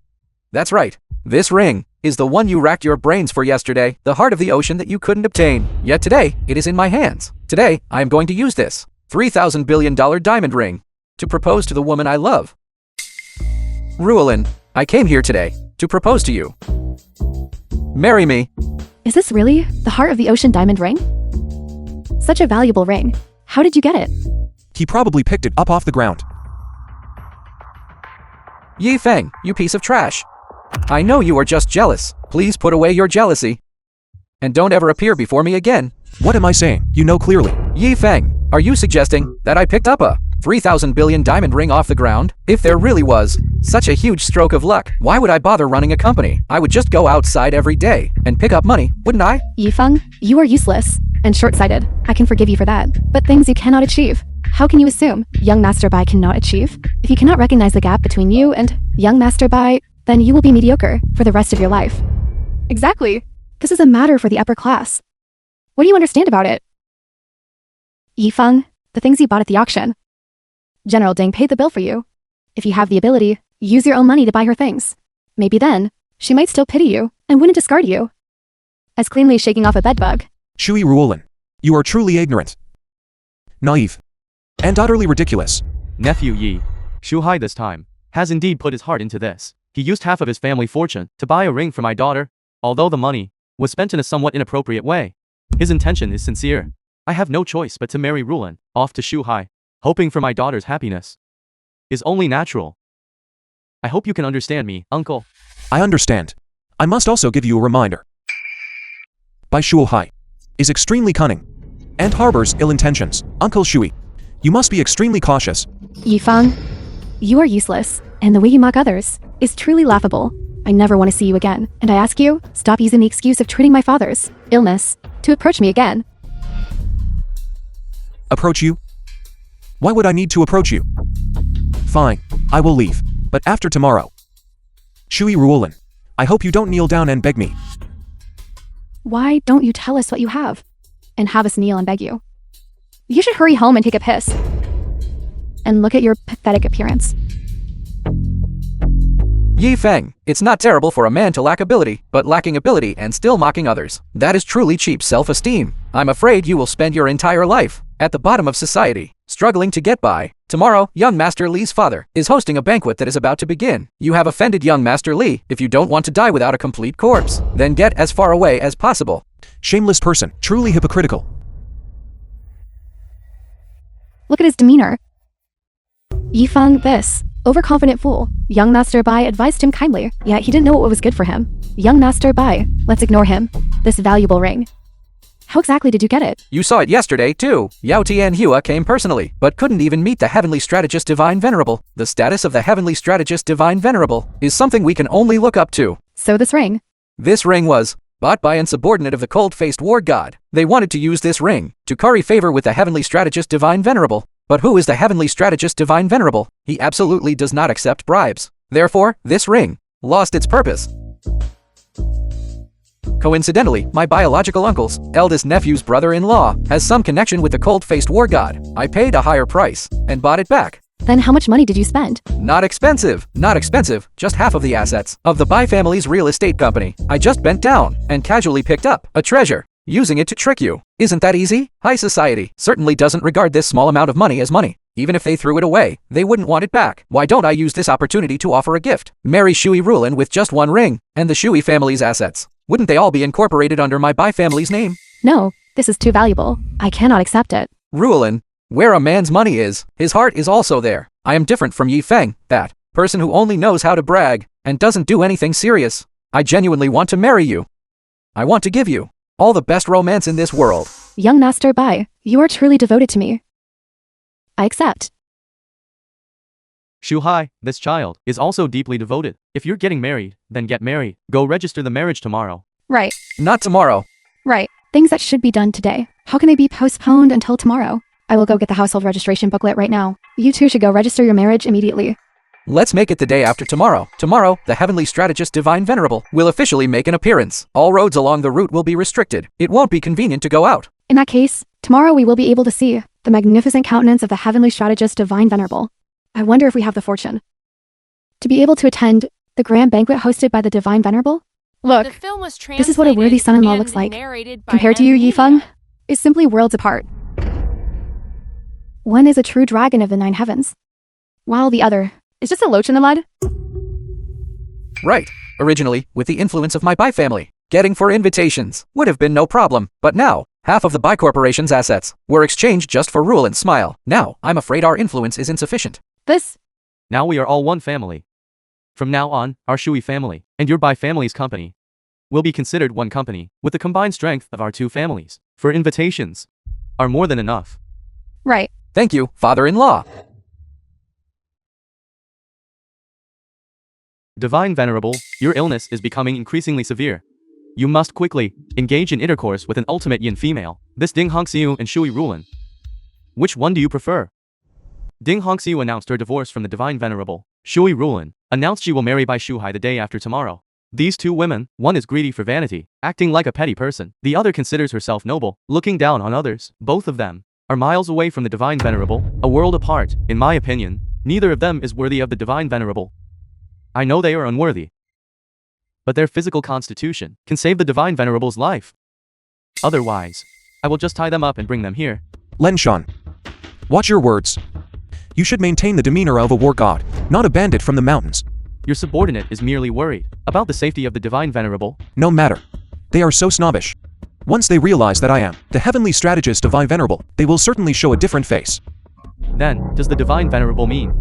That's right. This ring is the one you racked your brains for yesterday, the heart of the ocean that you couldn't obtain. Yet today, it is in my hands. Today, I am going to use this $3,000 billion diamond ring to propose to the woman I love. Ruolin, I came here today to propose to you. Marry me. Is this really the Heart of the Ocean diamond ring? Such a valuable ring. How did you get it? He probably picked it up off the ground. Yi Feng, you piece of trash. I know you are just jealous. Please put away your jealousy. And don't ever appear before me again. What am I saying? You know clearly. Yi Feng, are you suggesting that I picked up a 3,000 billion diamond ring off the ground? If there really was such a huge stroke of luck, why would I bother running a company? I would just go outside every day and pick up money, wouldn't I? Yi Feng, you are useless and short-sighted. I can forgive you for that. But things you cannot achieve. How can you assume young Master Bai cannot achieve? If you cannot recognize the gap between you and young Master Bai, then you will be mediocre for the rest of your life. Exactly. This is a matter for the upper class. What do you understand about it? Yi Feng, the things you bought at the auction. General Ding paid the bill for you. If you have the ability, use your own money to buy her things. Maybe then, she might still pity you and wouldn't discard you. As cleanly as shaking off a bedbug. Shuy Ruolin, you are truly ignorant, naive, and utterly ridiculous. Nephew Yi, Shuhai this time, has indeed put his heart into this. He used half of his family fortune to buy a ring for my daughter, although the money was spent in a somewhat inappropriate way. His intention is sincere. I have no choice but to marry Ruolin off to Shuhai. Hoping for my daughter's happiness is only natural. I hope you can understand me, uncle. I understand. I must also give you a reminder. Bai Shuhai is extremely cunning and harbors ill intentions. Uncle Shuy, you must be extremely cautious. Yi Feng, you are useless, and the way you mock others is truly laughable. I never want to see you again, and I ask you, stop using the excuse of treating my father's illness to approach me again. Approach you? Why would I need to approach you? Fine, I will leave, but after tomorrow. Shuy Ruolin, I hope you don't kneel down and beg me. Why don't you tell us what you have, and have us kneel and beg you? You should hurry home and take a piss. And look at your pathetic appearance. Yi Feng, it's not terrible for a man to lack ability, but lacking ability and still mocking others. That is truly cheap self-esteem. I'm afraid you will spend your entire life at the bottom of society, struggling to get by. Tomorrow, young Master Li's father is hosting a banquet that is about to begin. You have offended young Master Li. If you don't want to die without a complete corpse, then get as far away as possible. Shameless person, truly hypocritical. Look at his demeanor. Yi Feng, this overconfident fool. Young Master Bai advised him kindly, yet he didn't know what was good for him. Young Master Bai, let's ignore him. This valuable ring. How exactly did you get it? You saw it yesterday, too. Yao Tian Hua came personally, but couldn't even meet the Heavenly Strategist Divine Venerable. The status of the Heavenly Strategist Divine Venerable is something we can only look up to. So this ring? This ring was bought by an subordinate of the cold-faced war god. They wanted to use this ring to curry favor with the Heavenly Strategist Divine Venerable. But who is the Heavenly Strategist Divine Venerable? He absolutely does not accept bribes. Therefore, this ring lost its purpose. Coincidentally, my biological uncle's eldest nephew's brother-in-law has some connection with the cold-faced war god. I paid a higher price and bought it back. Then how much money did you spend? Not expensive, just half of the assets of the Bai family's real estate company. I just bent down and casually picked up a treasure, using it to trick you. Isn't that easy? High society certainly doesn't regard this small amount of money as money. Even if they threw it away, they wouldn't want it back. Why don't I use this opportunity to offer a gift? Marry Shuy Ruolin with just one ring, and the Shuy family's assets. Wouldn't they all be incorporated under my Bai family's name? No, this is too valuable. I cannot accept it. Ruolin, where a man's money is, his heart is also there. I am different from Yi Feng, that person who only knows how to brag and doesn't do anything serious. I genuinely want to marry you. I want to give you all the best romance in this world. Young Master Bai, you are truly devoted to me. I accept. Shuhai, this child, is also deeply devoted. If you're getting married, then get married. Go register the marriage tomorrow. Right. Not tomorrow. Right. Things that should be done today. How can they be postponed until tomorrow? I will go get the household registration booklet right now. You two should go register your marriage immediately. Let's make it the day after tomorrow. Tomorrow, the Heavenly Strategist Divine Venerable will officially make an appearance. All roads along the route will be restricted. It won't be convenient to go out. In that case, tomorrow we will be able to see the magnificent countenance of the Heavenly Strategist Divine Venerable. I wonder if we have the fortune to be able to attend the grand banquet hosted by the Divine Venerable? Look, The film was this is what a worthy son-in-law and looks like. narrated by compared to you, Yi Feng, Media. is simply worlds apart. One is a true dragon of the 9 heavens, while the other is just a loach in the mud. Right. Originally, with the influence of my Bai family, getting 4 invitations would have been no problem. But now, Half of the Bai Corporation's assets were exchanged just for rule and smile. Now, I'm afraid our influence is insufficient. This. Now we are all one family. From now on, our Shuy family and your Bai family's company will be considered one company, with the combined strength of our two families. For invitations are more than enough. Right. Thank you, father-in-law. Divine Venerable, your illness is becoming increasingly severe. You must quickly engage in intercourse with an ultimate yin female, this Ding Hongxiu and Shuy Rulan. Which one do you prefer? Ding Hongxiu announced her divorce from the Divine Venerable. Shuy Rulan announced she will marry Bai Shuhai the day after tomorrow. These two women, one is greedy for vanity, acting like a petty person. The other considers herself noble, looking down on others. Both of them are miles away from the Divine Venerable, a world apart. In my opinion, neither of them is worthy of the Divine Venerable. I know they are unworthy, but their physical constitution can save the Divine Venerable's life. Otherwise, I will just tie them up and bring them here. Len Shan. Watch your words. You should maintain the demeanor of a war god, not a bandit from the mountains. Your subordinate is merely worried about the safety of the Divine Venerable. No matter. They are so snobbish. Once they realize that I am the heavenly strategist Divine Venerable, they will certainly show a different face. Then, does the Divine Venerable mean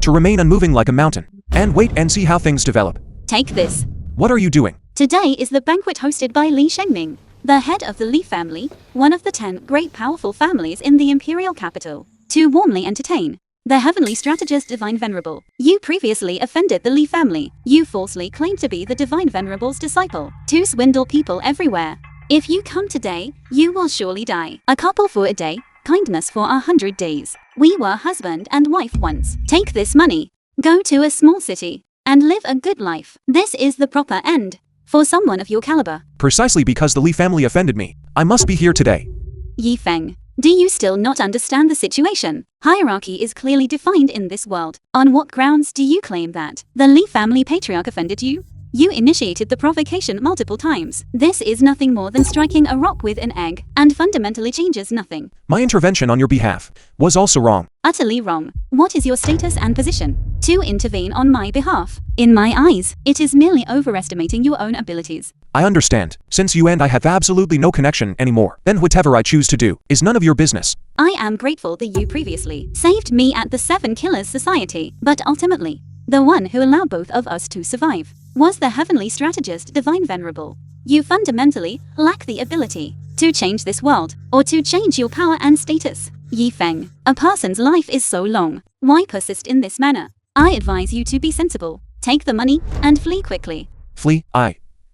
To remain unmoving like a mountain, and wait and see how things develop. Take this. What are you doing? Today is the banquet hosted by Li Shengming, the head of the Li family, one of the 10 great powerful families in the imperial capital, to warmly entertain the heavenly strategist Divine Venerable. You previously offended the Li family. You falsely claimed to be the Divine Venerable's disciple, to swindle people everywhere. If you come today, you will surely die. A couple for a day, kindness for 100 days. We were husband and wife once. Take this money, go to a small city, and live a good life. This is the proper end for someone of your caliber. Precisely because the Li family offended me, I must be here today. Yi Feng, do you still not understand the situation? Hierarchy is clearly defined in this world. On what grounds do you claim that the Li family patriarch offended you? You initiated the provocation multiple times. This is nothing more than striking a rock with an egg, and fundamentally changes nothing. My intervention on your behalf was also wrong. Utterly wrong. What is your status and position to intervene on my behalf? In my eyes, it is merely overestimating your own abilities. I understand. Since you and I have absolutely no connection anymore, then whatever I choose to do is none of your business. I am grateful that you previously saved me at the Seven Killers Society, but ultimately, the one who allowed both of us to survive was the heavenly strategist Divine Venerable. You fundamentally lack the ability to change this world, or to change your power and status. Yi Feng, a person's life is so long. Why persist in this manner? I advise you to be sensible. Take the money and flee quickly. Flee,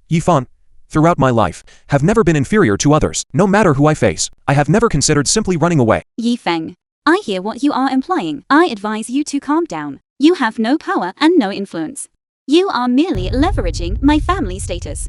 Yi Fan, throughout my life, have never been inferior to others. No matter who I face, I have never considered simply running away. Yi Feng, I hear what you are implying. I advise you to calm down. You have no power and no influence. You are merely leveraging my family status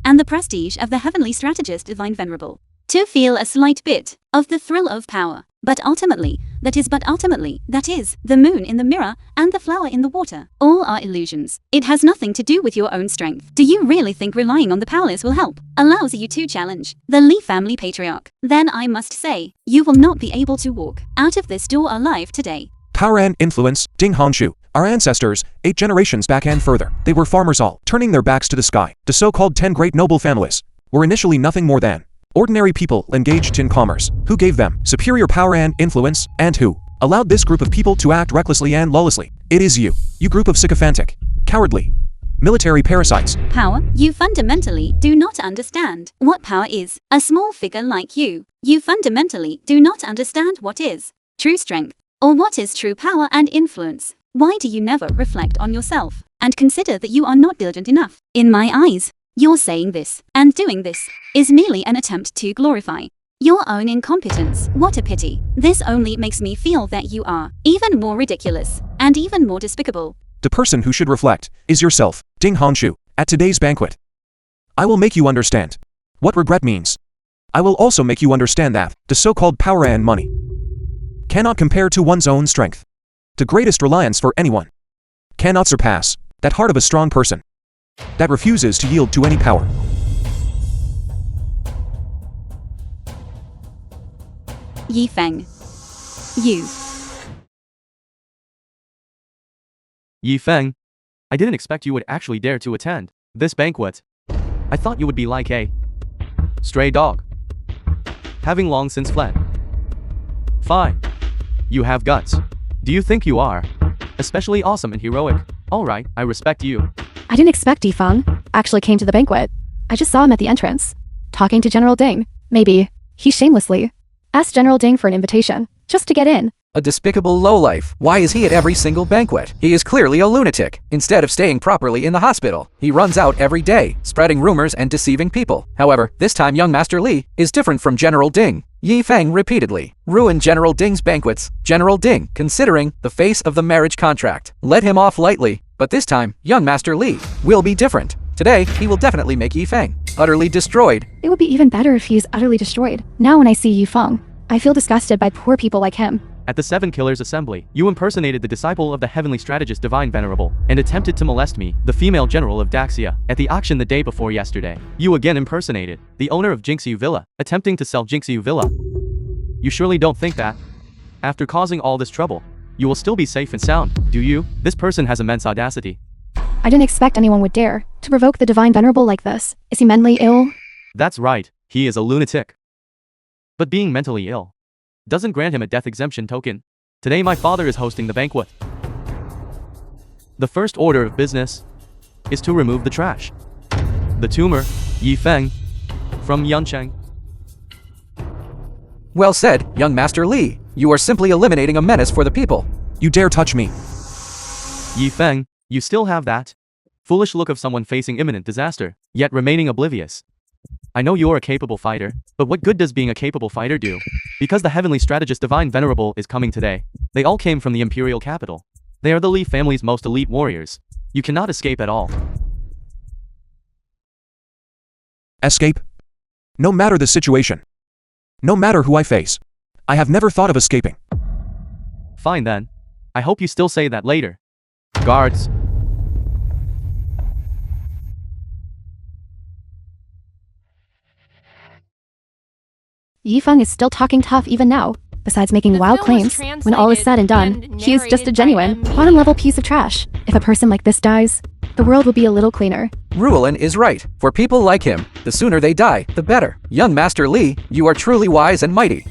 and the prestige of the heavenly strategist Divine Venerable to feel a slight bit of the thrill of power. But ultimately, that is the moon in the mirror and the flower in the water. All are illusions. It has nothing to do with your own strength. Do you really think relying on the powerless will help? Allows you to challenge the Li family patriarch? Then I must say, you will not be able to walk out of this door alive today. Power and influence, Ding Hongxiu. Our ancestors, 8 generations back and further, they were farmers all, turning their backs to the sky. The so-called 10 great noble families were initially nothing more than ordinary people engaged in commerce. Who gave them superior power and influence, and who allowed this group of people to act recklessly and lawlessly? It is you group of sycophantic, cowardly, military parasites. Power? You fundamentally do not understand what power is. A small figure like you fundamentally do not understand what is true strength, or what is true power and influence. Why do you never reflect on yourself and consider that you are not diligent enough? In my eyes, your saying this and doing this is merely an attempt to glorify your own incompetence. What a pity. This only makes me feel that you are even more ridiculous and even more despicable. The person who should reflect is yourself, Ding Hongxiu, at today's banquet. I will make you understand what regret means. I will also make you understand that the so-called power and money cannot compare to one's own strength. The greatest reliance for anyone cannot surpass that heart of a strong person that refuses to yield to any power. Yi Feng. You. Yi Feng, I didn't expect you would actually dare to attend this banquet. I thought you would be like a stray dog, having long since fled. Fine. You have guts. Do you think you are? Especially awesome and heroic. Alright, I respect you. I didn't expect Yifeng actually came to the banquet. I just saw him at the entrance, talking to General Ding. Maybe he shamelessly asked General Ding for an invitation, just to get in. A despicable lowlife. Why is he at every single banquet? He is clearly a lunatic. Instead of staying properly in the hospital, he runs out every day, spreading rumors and deceiving people. However, this time young Master Li is different from General Ding. Yifeng repeatedly ruined General Ding's banquets. General Ding, considering the face of the marriage contract, let him off lightly. But this time, young Master Li will be different. Today, he will definitely make Yifeng utterly destroyed. It would be even better if he is utterly destroyed. Now when I see Yifeng, I feel disgusted by poor people like him. At the Seven Killers Assembly, you impersonated the disciple of the heavenly strategist Divine Venerable, and attempted to molest me, the female general of Daxia. At the auction the day before yesterday, you again impersonated the owner of Jingshu Villa, attempting to sell Jingshu Villa. You surely don't think that, after causing all this trouble, you will still be safe and sound, do you? This person has immense audacity. I didn't expect anyone would dare to provoke the Divine Venerable like this. Is he mentally ill? That's right, he is a lunatic. But being mentally ill doesn't grant him a death exemption token. Today my father is hosting the banquet. The first order of business is to remove the trash. The tumor, Yifeng, from Yuncheng. Well said, young Master Li. You are simply eliminating a menace for the people. You dare touch me. Yifeng, you still have that foolish look of someone facing imminent disaster, yet remaining oblivious. I know you're a capable fighter, but what good does being a capable fighter do? Because the heavenly strategist Divine Venerable is coming today. They all came from the imperial capital. They are the Li family's most elite warriors. You cannot escape at all. Escape? No matter the situation. No matter who I face. I have never thought of escaping. Fine then. I hope you still say that later. Guards. Yifeng is still talking tough even now. Besides making The wild film was claims, when all is said and done, translated he is and just a narrated by genuine, M. bottom-level piece of trash. If a person like this dies, the world will be a little cleaner. Ruelin is right. For people like him, the sooner they die, the better. Young Master Li, you are truly wise and mighty.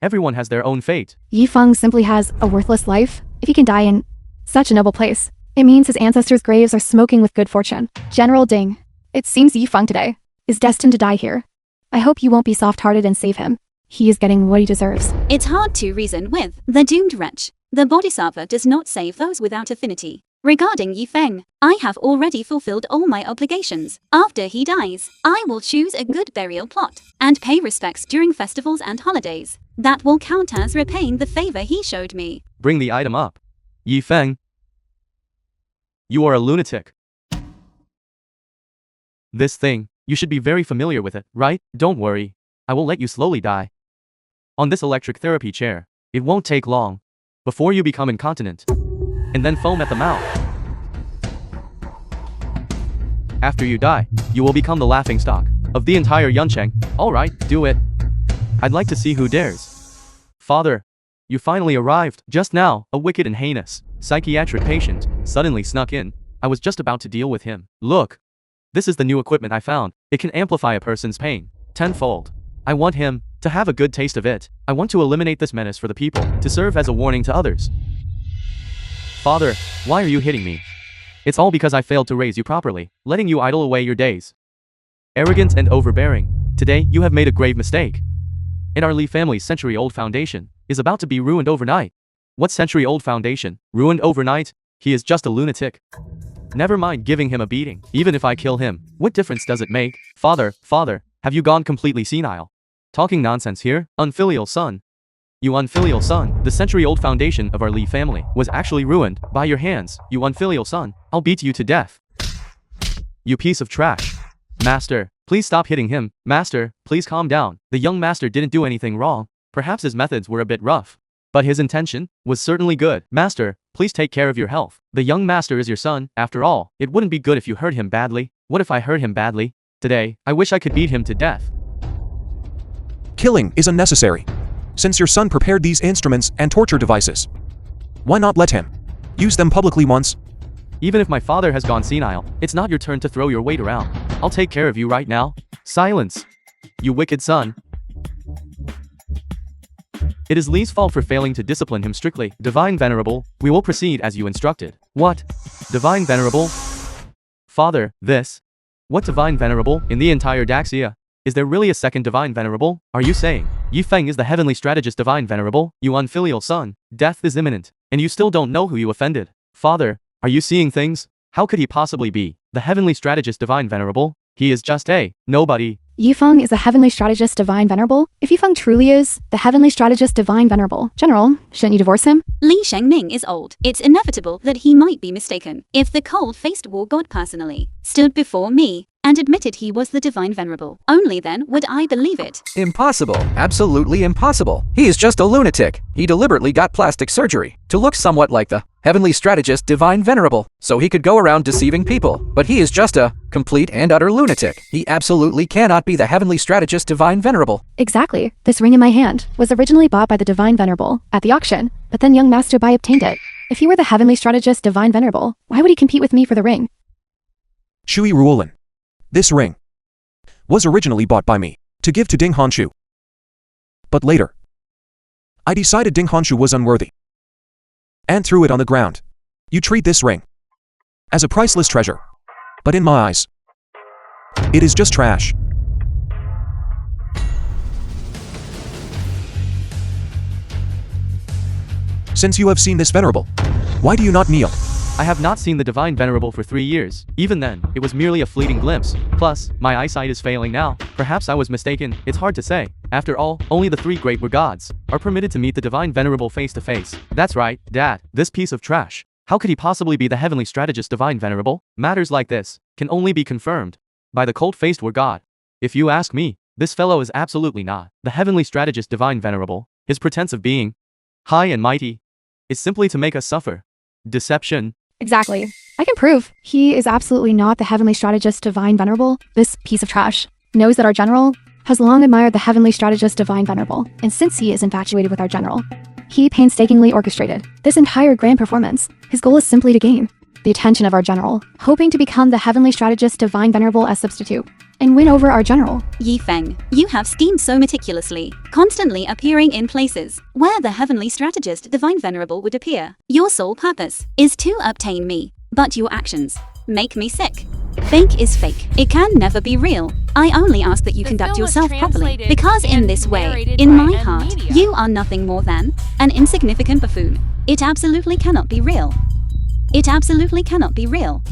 Everyone has their own fate. Yifeng simply has a worthless life. If he can die in such a noble place, it means his ancestors' graves are smoking with good fortune. General Ding, it seems Yifeng today is destined to die here. I hope you won't be soft-hearted and save him. He is getting what he deserves. It's hard to reason with the doomed wretch. The Bodhisattva does not save those without affinity. Regarding Yifeng, I have already fulfilled all my obligations. After he dies, I will choose a good burial plot and pay respects during festivals and holidays. That will count as repaying the favor he showed me. Bring the item up. Yifeng. You are a lunatic. This thing, you should be very familiar with it, right? Don't worry. I will let you slowly die. On this electric therapy chair, it won't take long before you become incontinent and then foam at the mouth. After you die, you will become the laughingstock of the entire Yuncheng. Alright, do it. I'd like to see who dares. Father, you finally arrived. Just now, a wicked and heinous psychiatric patient suddenly snuck in. I was just about to deal with him. Look, this is the new equipment I found. It can amplify a person's pain tenfold. I want him to have a good taste of it. I want to eliminate this menace for the people, to serve as a warning to others. Father, why are you hitting me? It's all because I failed to raise you properly, letting you idle away your days. Arrogant and overbearing. Today, you have made a grave mistake. And our Li family's century-old foundation is about to be ruined overnight. What century-old foundation? Ruined overnight? He is just a lunatic. Never mind giving him a beating. Even if I kill him, what difference does it make? Father, have you gone completely senile? Talking nonsense here, unfilial son. You unfilial son, the century-old foundation of our Li family was actually ruined by your hands, you unfilial son. I'll beat you to death. You piece of trash. Master, please stop hitting him. Master, please calm down. The young master didn't do anything wrong. Perhaps his methods were a bit rough, but his intention was certainly good. Master, please take care of your health. The young master is your son, after all. It wouldn't be good if you hurt him badly. What if I hurt him badly? Today, I wish I could beat him to death. Killing is unnecessary. Since your son prepared these instruments and torture devices, why not let him use them publicly once? Even if my father has gone senile, it's not your turn to throw your weight around. I'll take care of you right now. Silence, you wicked son. It is Li's fault for failing to discipline him strictly. Divine Venerable, we will proceed as you instructed. What? Divine Venerable? Father, this? What Divine Venerable? In the entire Daxia? Is there really a second Divine Venerable? Are you saying Yi Feng is the heavenly strategist Divine Venerable? You unfilial son, death is imminent, and you still don't know who you offended. Father, are you seeing things? How could he possibly be the heavenly strategist Divine Venerable? He is just a nobody. Yi Feng is the heavenly strategist Divine Venerable? If Yi Feng truly is the heavenly strategist Divine Venerable, General, shouldn't you divorce him? Li Shengming is old. It's inevitable that he might be mistaken. If the cold-faced war god personally stood before me and admitted he was the Divine Venerable, only then would I believe it. Impossible. Absolutely impossible. He is just a lunatic. He deliberately got plastic surgery to look somewhat like the heavenly strategist Divine Venerable, so he could go around deceiving people. But he is just a complete and utter lunatic. He absolutely cannot be the heavenly strategist Divine Venerable. Exactly. This ring in my hand was originally bought by the Divine Venerable at the auction, but then young Master Bai obtained it. If he were the heavenly strategist Divine Venerable, why would he compete with me for the ring? Shuy Ruolin. This ring was originally bought by me to give to Ding Honshu. But later, I decided Ding Honshu was unworthy and threw it on the ground. You treat this ring as a priceless treasure, but in my eyes, it is just trash. Since you have seen this Venerable, why do you not kneel? I have not seen the Divine Venerable for 3 years. Even then, it was merely a fleeting glimpse. Plus, my eyesight is failing now. Perhaps I was mistaken. It's hard to say. After all, only the 3 great war gods are permitted to meet the Divine Venerable face to face. That's right, Dad. This piece of trash. How could he possibly be the heavenly strategist Divine Venerable? Matters like this can only be confirmed by the cold-faced war god. If you ask me, this fellow is absolutely not the heavenly strategist Divine Venerable. His pretense of being high and mighty is simply to make us suffer. Deception. Exactly. I can prove he is absolutely not the heavenly strategist Divine Venerable. This piece of trash knows that our general has long admired the heavenly strategist Divine Venerable, and since he is infatuated with our general, he painstakingly orchestrated this entire grand performance. His goal is simply to gain the attention of our general, hoping to become the heavenly strategist Divine Venerable as substitute, and win over our general. Yi Feng, you have schemed so meticulously, constantly appearing in places where the heavenly strategist Divine Venerable would appear. Your sole purpose is to obtain me, but your actions make me sick. Fake is fake. It can never be real. I only ask that you The conduct film was yourself properly, translated because in and this way, narrated in by my M heart, Media. you are nothing more than an insignificant buffoon. It absolutely cannot be real. It absolutely cannot be real.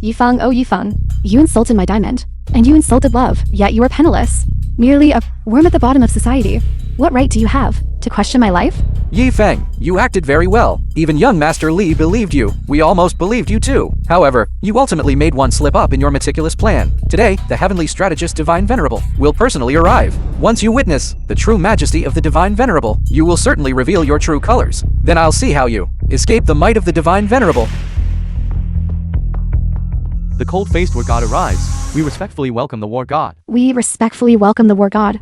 Yi Feng, oh Yi Feng, you insulted my diamond, and you insulted love, yet you are penniless. Merely a worm at the bottom of society. What right do you have to question my life? Yi Feng, you acted very well. Even young Master Li believed you. We almost believed you too. However, you ultimately made one slip up in your meticulous plan. Today, the heavenly strategist Divine Venerable will personally arrive. Once you witness the true majesty of the Divine Venerable, you will certainly reveal your true colors. Then I'll see how you escape the might of the Divine Venerable. The cold-faced war god arrives. We respectfully welcome the war god. We respectfully welcome the war god.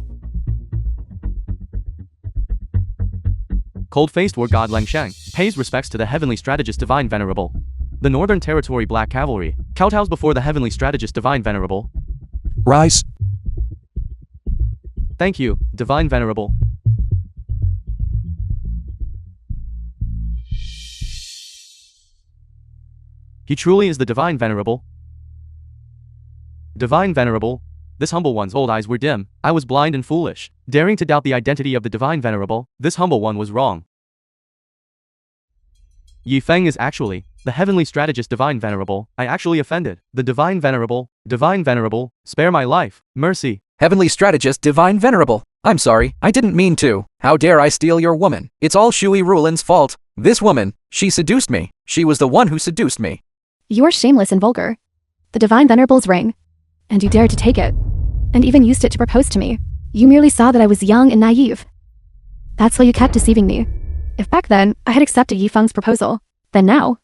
Cold-faced war god Lengsheng pays respects to the heavenly strategist Divine Venerable. The Northern Territory Black Cavalry kowtows before the heavenly strategist Divine Venerable. Rise. Thank you, Divine Venerable. He truly is the Divine Venerable. Divine Venerable, this humble one's old eyes were dim. I was blind and foolish, daring to doubt the identity of the Divine Venerable. This humble one was wrong. Yi Feng is actually the heavenly strategist Divine Venerable. I actually offended the Divine Venerable. Divine Venerable, spare my life. Mercy. Heavenly strategist Divine Venerable. I'm sorry, I didn't mean to. How dare I steal your woman? It's all Shuy Ruolin's fault. This woman, she seduced me. She was the one who seduced me. You are shameless and vulgar. The Divine Venerable's ring, and you dared to take it, and even used it to propose to me. You merely saw that I was young and naive. That's why you kept deceiving me. If back then I had accepted Yi Feng's proposal, then now,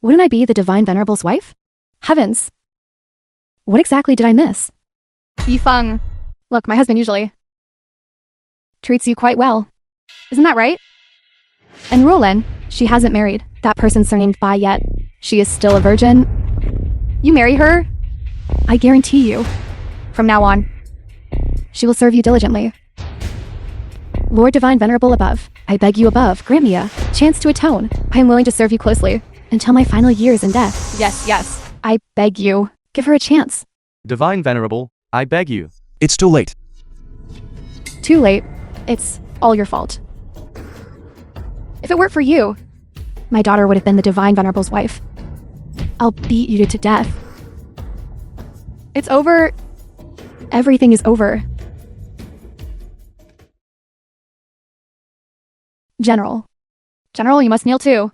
wouldn't I be the Divine Venerable's wife? Heavens! What exactly did I miss? Yi Feng, look, my husband usually treats you quite well. Isn't that right? And Roland, she hasn't married that person surnamed Bai yet. She is still a virgin. You marry her, I guarantee you, from now on, she will serve you diligently. Lord Divine Venerable above, I beg you above, grant me a chance to atone. I am willing to serve you closely until my final years in death. Yes, yes. I beg you, give her a chance. Divine Venerable, I beg you. It's too late. Too late. It's all your fault. If it weren't for you, my daughter would have been the Divine Venerable's wife. I'll beat you to death. It's over. Everything is over. General. General, you must kneel too.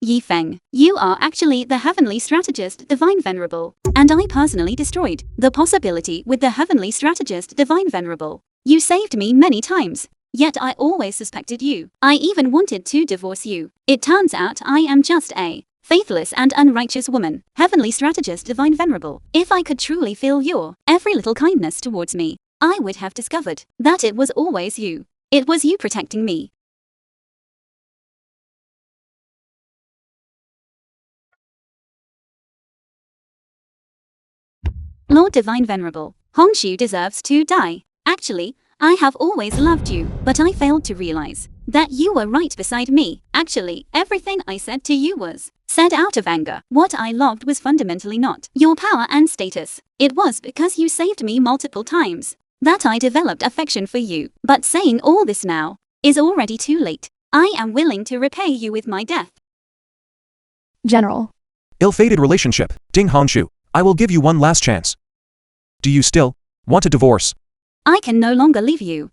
Yi Feng, you are actually the heavenly strategist, Divine Venerable, and I personally destroyed the possibility with the heavenly strategist, Divine Venerable. You saved me many times, yet I always suspected you. I even wanted to divorce you. It turns out I am just a faithless and unrighteous woman. Heavenly strategist, Divine Venerable, if I could truly feel your every little kindness towards me, I would have discovered that it was always you. It was you protecting me. Lord Divine Venerable, Hongshu deserves to die. Actually, I have always loved you, but I failed to realize that you were right beside me. Actually, everything I said to you was said out of anger. What I loved was fundamentally not your power and status. It was because you saved me multiple times that I developed affection for you. But saying all this now is already too late. I am willing to repay you with my death. General. Ill-fated relationship, Ding Honshu. I will give you one last chance. Do you still want a divorce? I can no longer leave you.